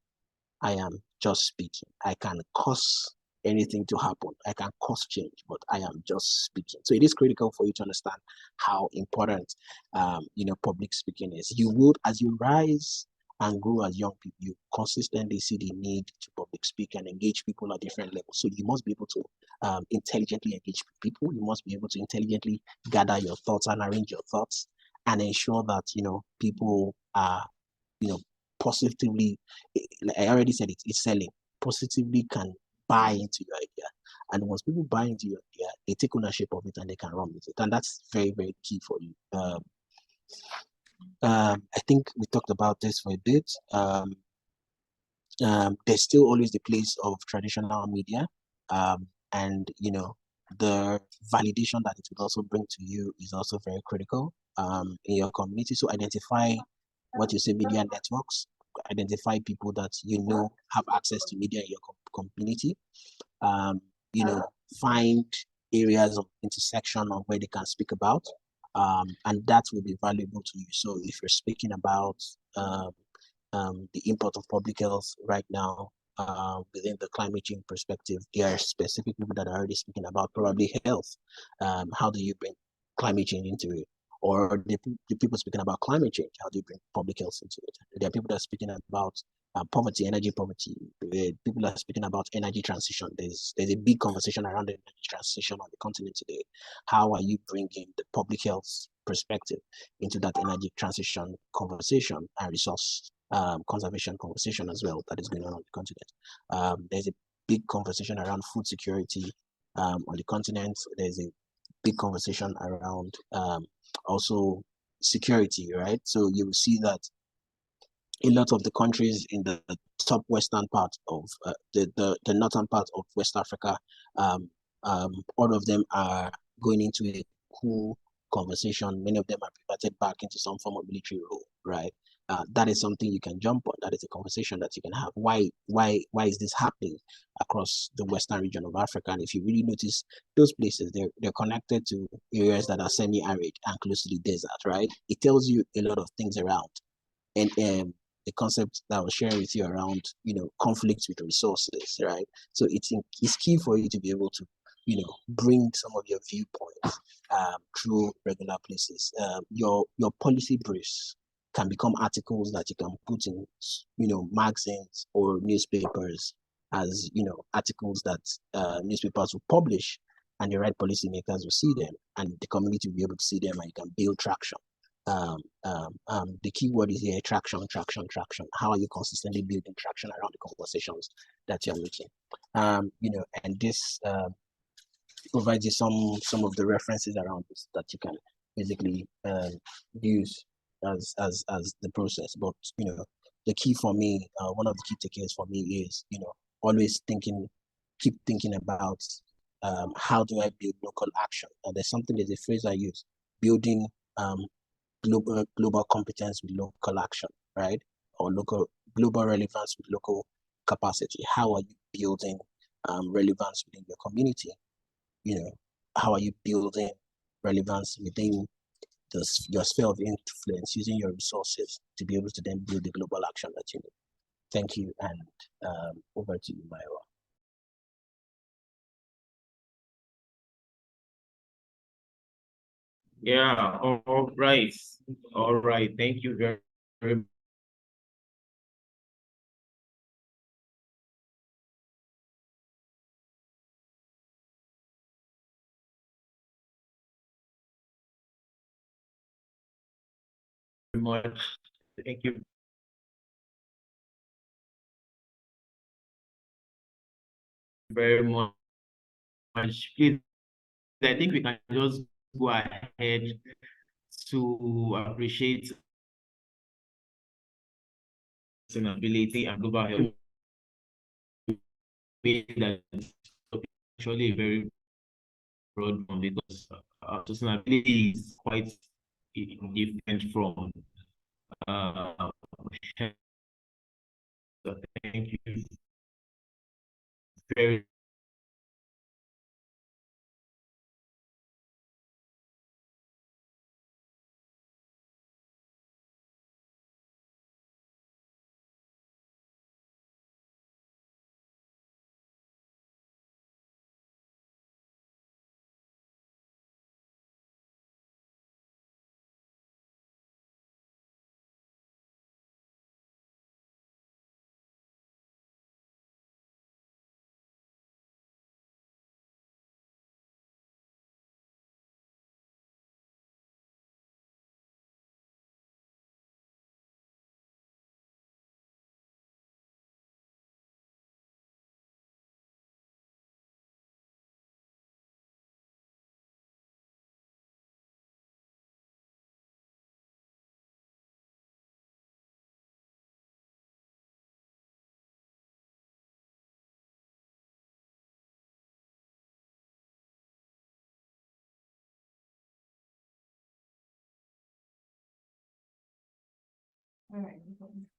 I am just speaking. I can cause anything to happen. I can cause change, but I am just speaking. So it is critical for you to understand how important, public speaking is. You would, as you rise and grow as young people, you consistently see the need to public speak and engage people at different levels. So you must be able to intelligently engage people. You must be able to intelligently gather your thoughts and arrange your thoughts and ensure that, people are, positively, like I already said, it's selling, positively can buy into your idea. And once people buy into your idea, they take ownership of it and they can run with it. And that's very, very key for you. I think we talked about this for a bit. There's still always the place of traditional media. And, the validation that it will also bring to you is also very critical in your community. So identify what you say media networks, identify people that have access to media in your community. Find areas of intersection of where they can speak about, and that will be valuable to you. So if you're speaking about the import of public health right now within the climate change perspective, there are specific people that are already speaking about probably health. How do you bring climate change into it? Or the people speaking about climate change, how do you bring public health into it? There are people that are speaking about poverty, energy poverty. People are speaking about energy transition. There's a big conversation around the energy transition on the continent today. How are you bringing the public health perspective into that energy transition conversation and resource conservation conversation as well that is going on the continent? There's a big conversation around food security on the continent. There's a big conversation around also security, right? So you will see that a lot of the countries in the top western part of the northern part of West Africa, all of them are going into a cool conversation. Many of them are pivoted back into some form of military role, right? That is something you can jump on. That is a conversation that you can have. Why is this happening across the western region of Africa? And if you really notice, those places, they're connected to areas that are semi-arid and close to the desert, right? It tells you a lot of things around. And the concept that I was sharing with you around, conflicts with resources, right? So it's key for you to be able to, bring some of your viewpoints through regular places. Your policy briefs can become articles that you can put in, magazines or newspapers as, articles that newspapers will publish, and the right policymakers will see them, and the community will be able to see them, and you can build traction. The key word is here: traction. How are you consistently building traction around the conversations that you're making? And this provides you some of the references around this that you can basically use as the process. But the key for me, one of the key takeaways for me is always keep thinking about how do I build local action. And there's a phrase I use: building global competence with local action, right? Or global relevance with local capacity. How are you building relevance within your community. How are you building relevance within your sphere of influence, using your resources to be able to then build the global action that you need. Thank you, and over to you, Myra. Yeah, all right. All right. Thank you very much. Thank you very much. Please, I think we can just go ahead to appreciate sustainability and global health. That's actually a very broad one, because sustainability is quite different from so thank you very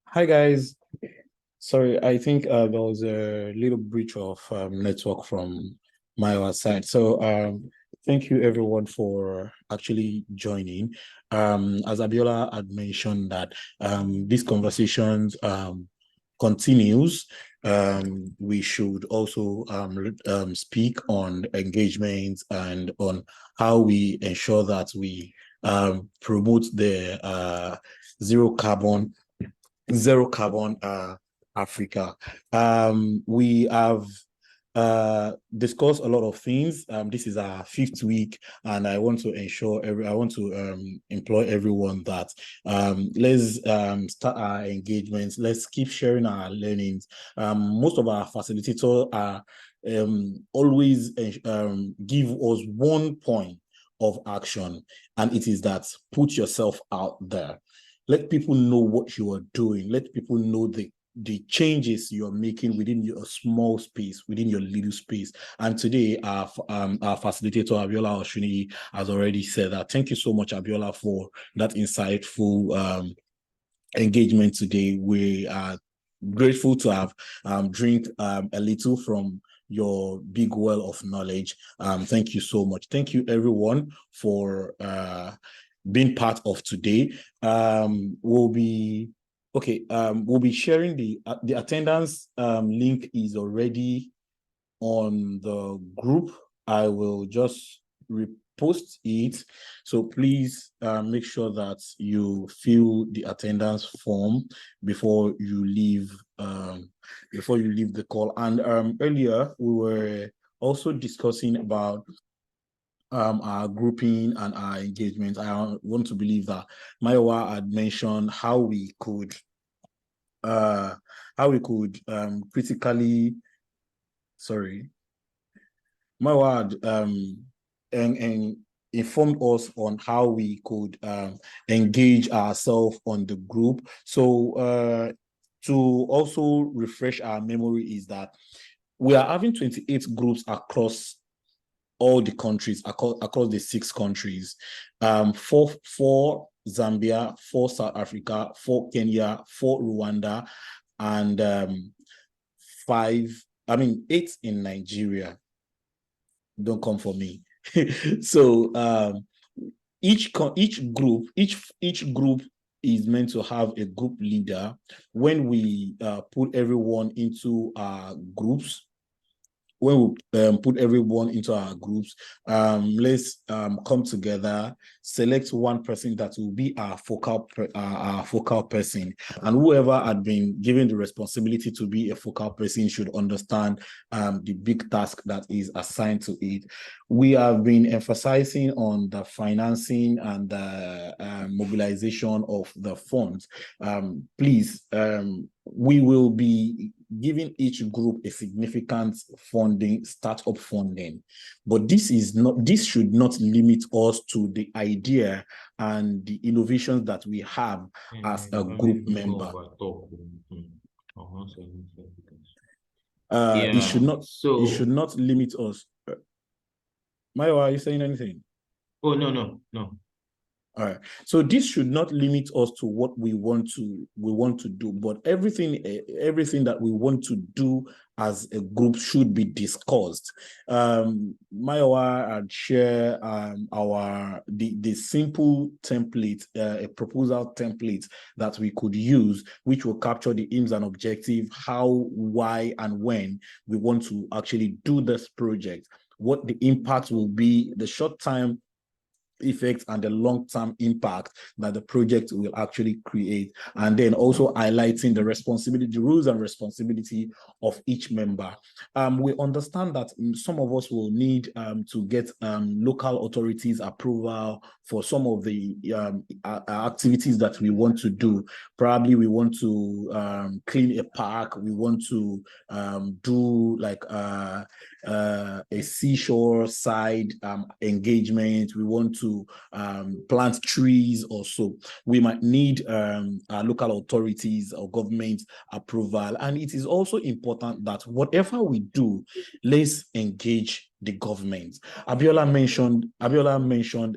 Hi guys. Sorry, I think there was a little breach of network from my side. So thank you everyone for actually joining. As Abiola had mentioned that these conversations continues. We should also speak on engagements and on how we ensure that we promote the zero carbon Africa. We have discussed a lot of things. This is our 5th week, and I want to employ everyone that let's start our engagements. Let's keep sharing our learnings. Most of our facilitators are always give us one point of action, and it is that put yourself out there. Let people know what you are doing. Let people know the changes you're making within your small space, within your little space. And today, our facilitator, Abiola Oshunniyi, has already said that. Thank you so much, Abiola, for that insightful engagement today. We are grateful to have drink a little from your big well of knowledge. Thank you so much. Thank you, everyone, for being part of today. We'll be sharing the attendance link is already on the group. I will just repost it, so please make sure that you fill the attendance form before you leave the call. And earlier we were also discussing about our grouping and our engagement. I want to believe that Mayowa had mentioned how we could critically, Mayowa had informed us on how we could engage ourselves on the group. So to also refresh our memory is that we are having 28 groups across all the countries, across the 6 countries, 4 Zambia, 4 South Africa, 4 Kenya, 4 Rwanda, and 5 I mean, 8 in Nigeria. Don't come for me. So each group is meant to have a group leader. When we put everyone into groups, when we put everyone into our groups, let's come together, select one person that will be our focal person, and whoever had been given the responsibility to be a focal person should understand the big task that is assigned to it. We have been emphasizing on the financing and the mobilization of the funds. Please, we will be giving each group a significant funding, startup funding, but this should not limit us to the idea and the innovations that we have as a group member. It should not limit us. Mayo, are you saying anything? Oh, no. All right. So this should not limit us to what we want to do, but everything that we want to do as a group should be discussed. Mayowa had share the simple template, a proposal template that we could use, which will capture the aims and objective, how, why, and when we want to actually do this project, what the impact will be, the short-term effects and the long-term impact that the project will actually create, and then also highlighting the responsibility, the rules and responsibility of each member. We understand that some of us will need to get local authorities approval for some of the activities that we want to do. Probably we want to clean a park, we want to do like a seashore side engagement, we want to plant trees or so. We might need our local authorities or government approval. And it is also important that whatever we do, let's engage the government. Abiola mentioned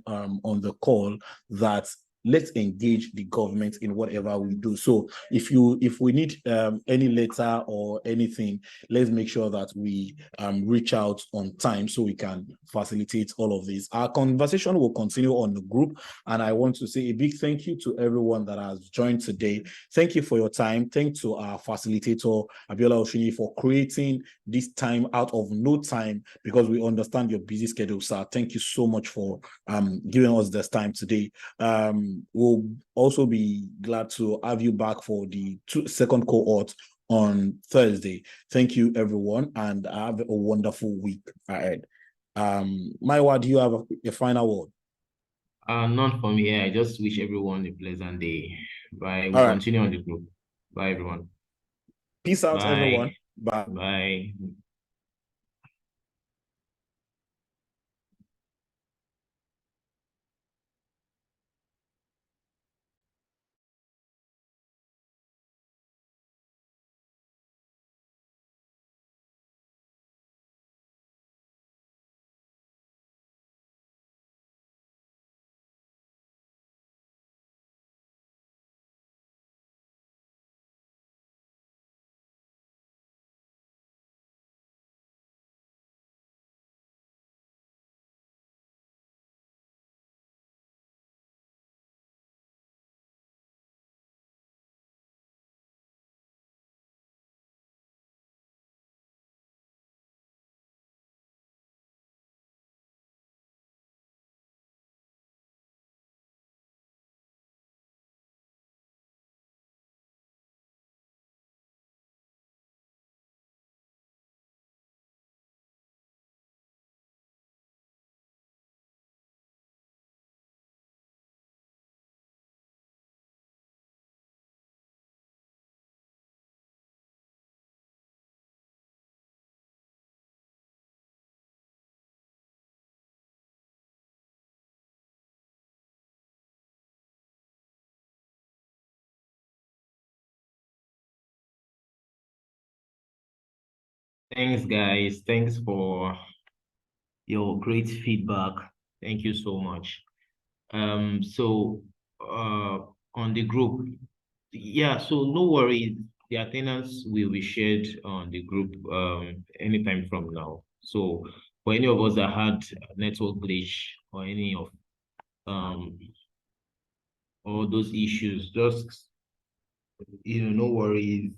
on the call that let's engage the government in whatever we do. So if we need any letter or anything, let's make sure that we reach out on time so we can facilitate all of this. Our conversation will continue on the group, and I want to say a big thank you to everyone that has joined today. Thank you for your time. Thanks to our facilitator, Abiola Oshunniyi, for creating this time out of no time, because we understand your busy schedule, sir. Thank you so much for giving us this time today. We'll also be glad to have you back for the second cohort on Thursday. Thank you, everyone, and have a wonderful week ahead. Maiwa, do you have a final word? None from here. I just wish everyone a pleasant day. Bye. We'll continue on the group. Bye, everyone. Peace out, everyone. Bye. Bye. Thanks, guys. Thanks for your great feedback. Thank you so much. So on the group, yeah, so no worries. the attendance will be shared on the group anytime from now. So for any of us that had network glitch or any of all those issues, just no worries,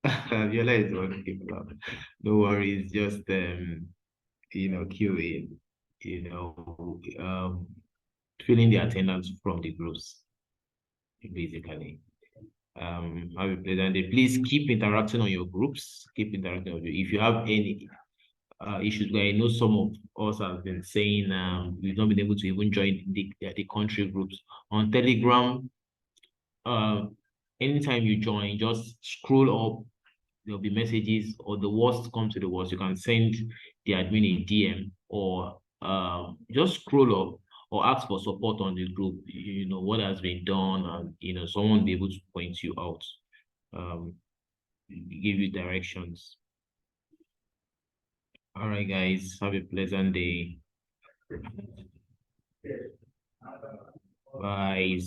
Abiola is one people out. No worries, just QA, fill in the attendance from the groups, basically. Have a pleasant day. Please keep interacting on your groups. Keep interacting with you. If you have any issues, I know some of us have been saying we've not been able to even join the country groups on Telegram. Anytime you join, just scroll up. There'll be messages, or the worst come to the worst, you can send the admin a DM, or just scroll up or ask for support on the group. What has been done, and someone will be able to point you out, give you directions. All right, guys, have a pleasant day. Bye.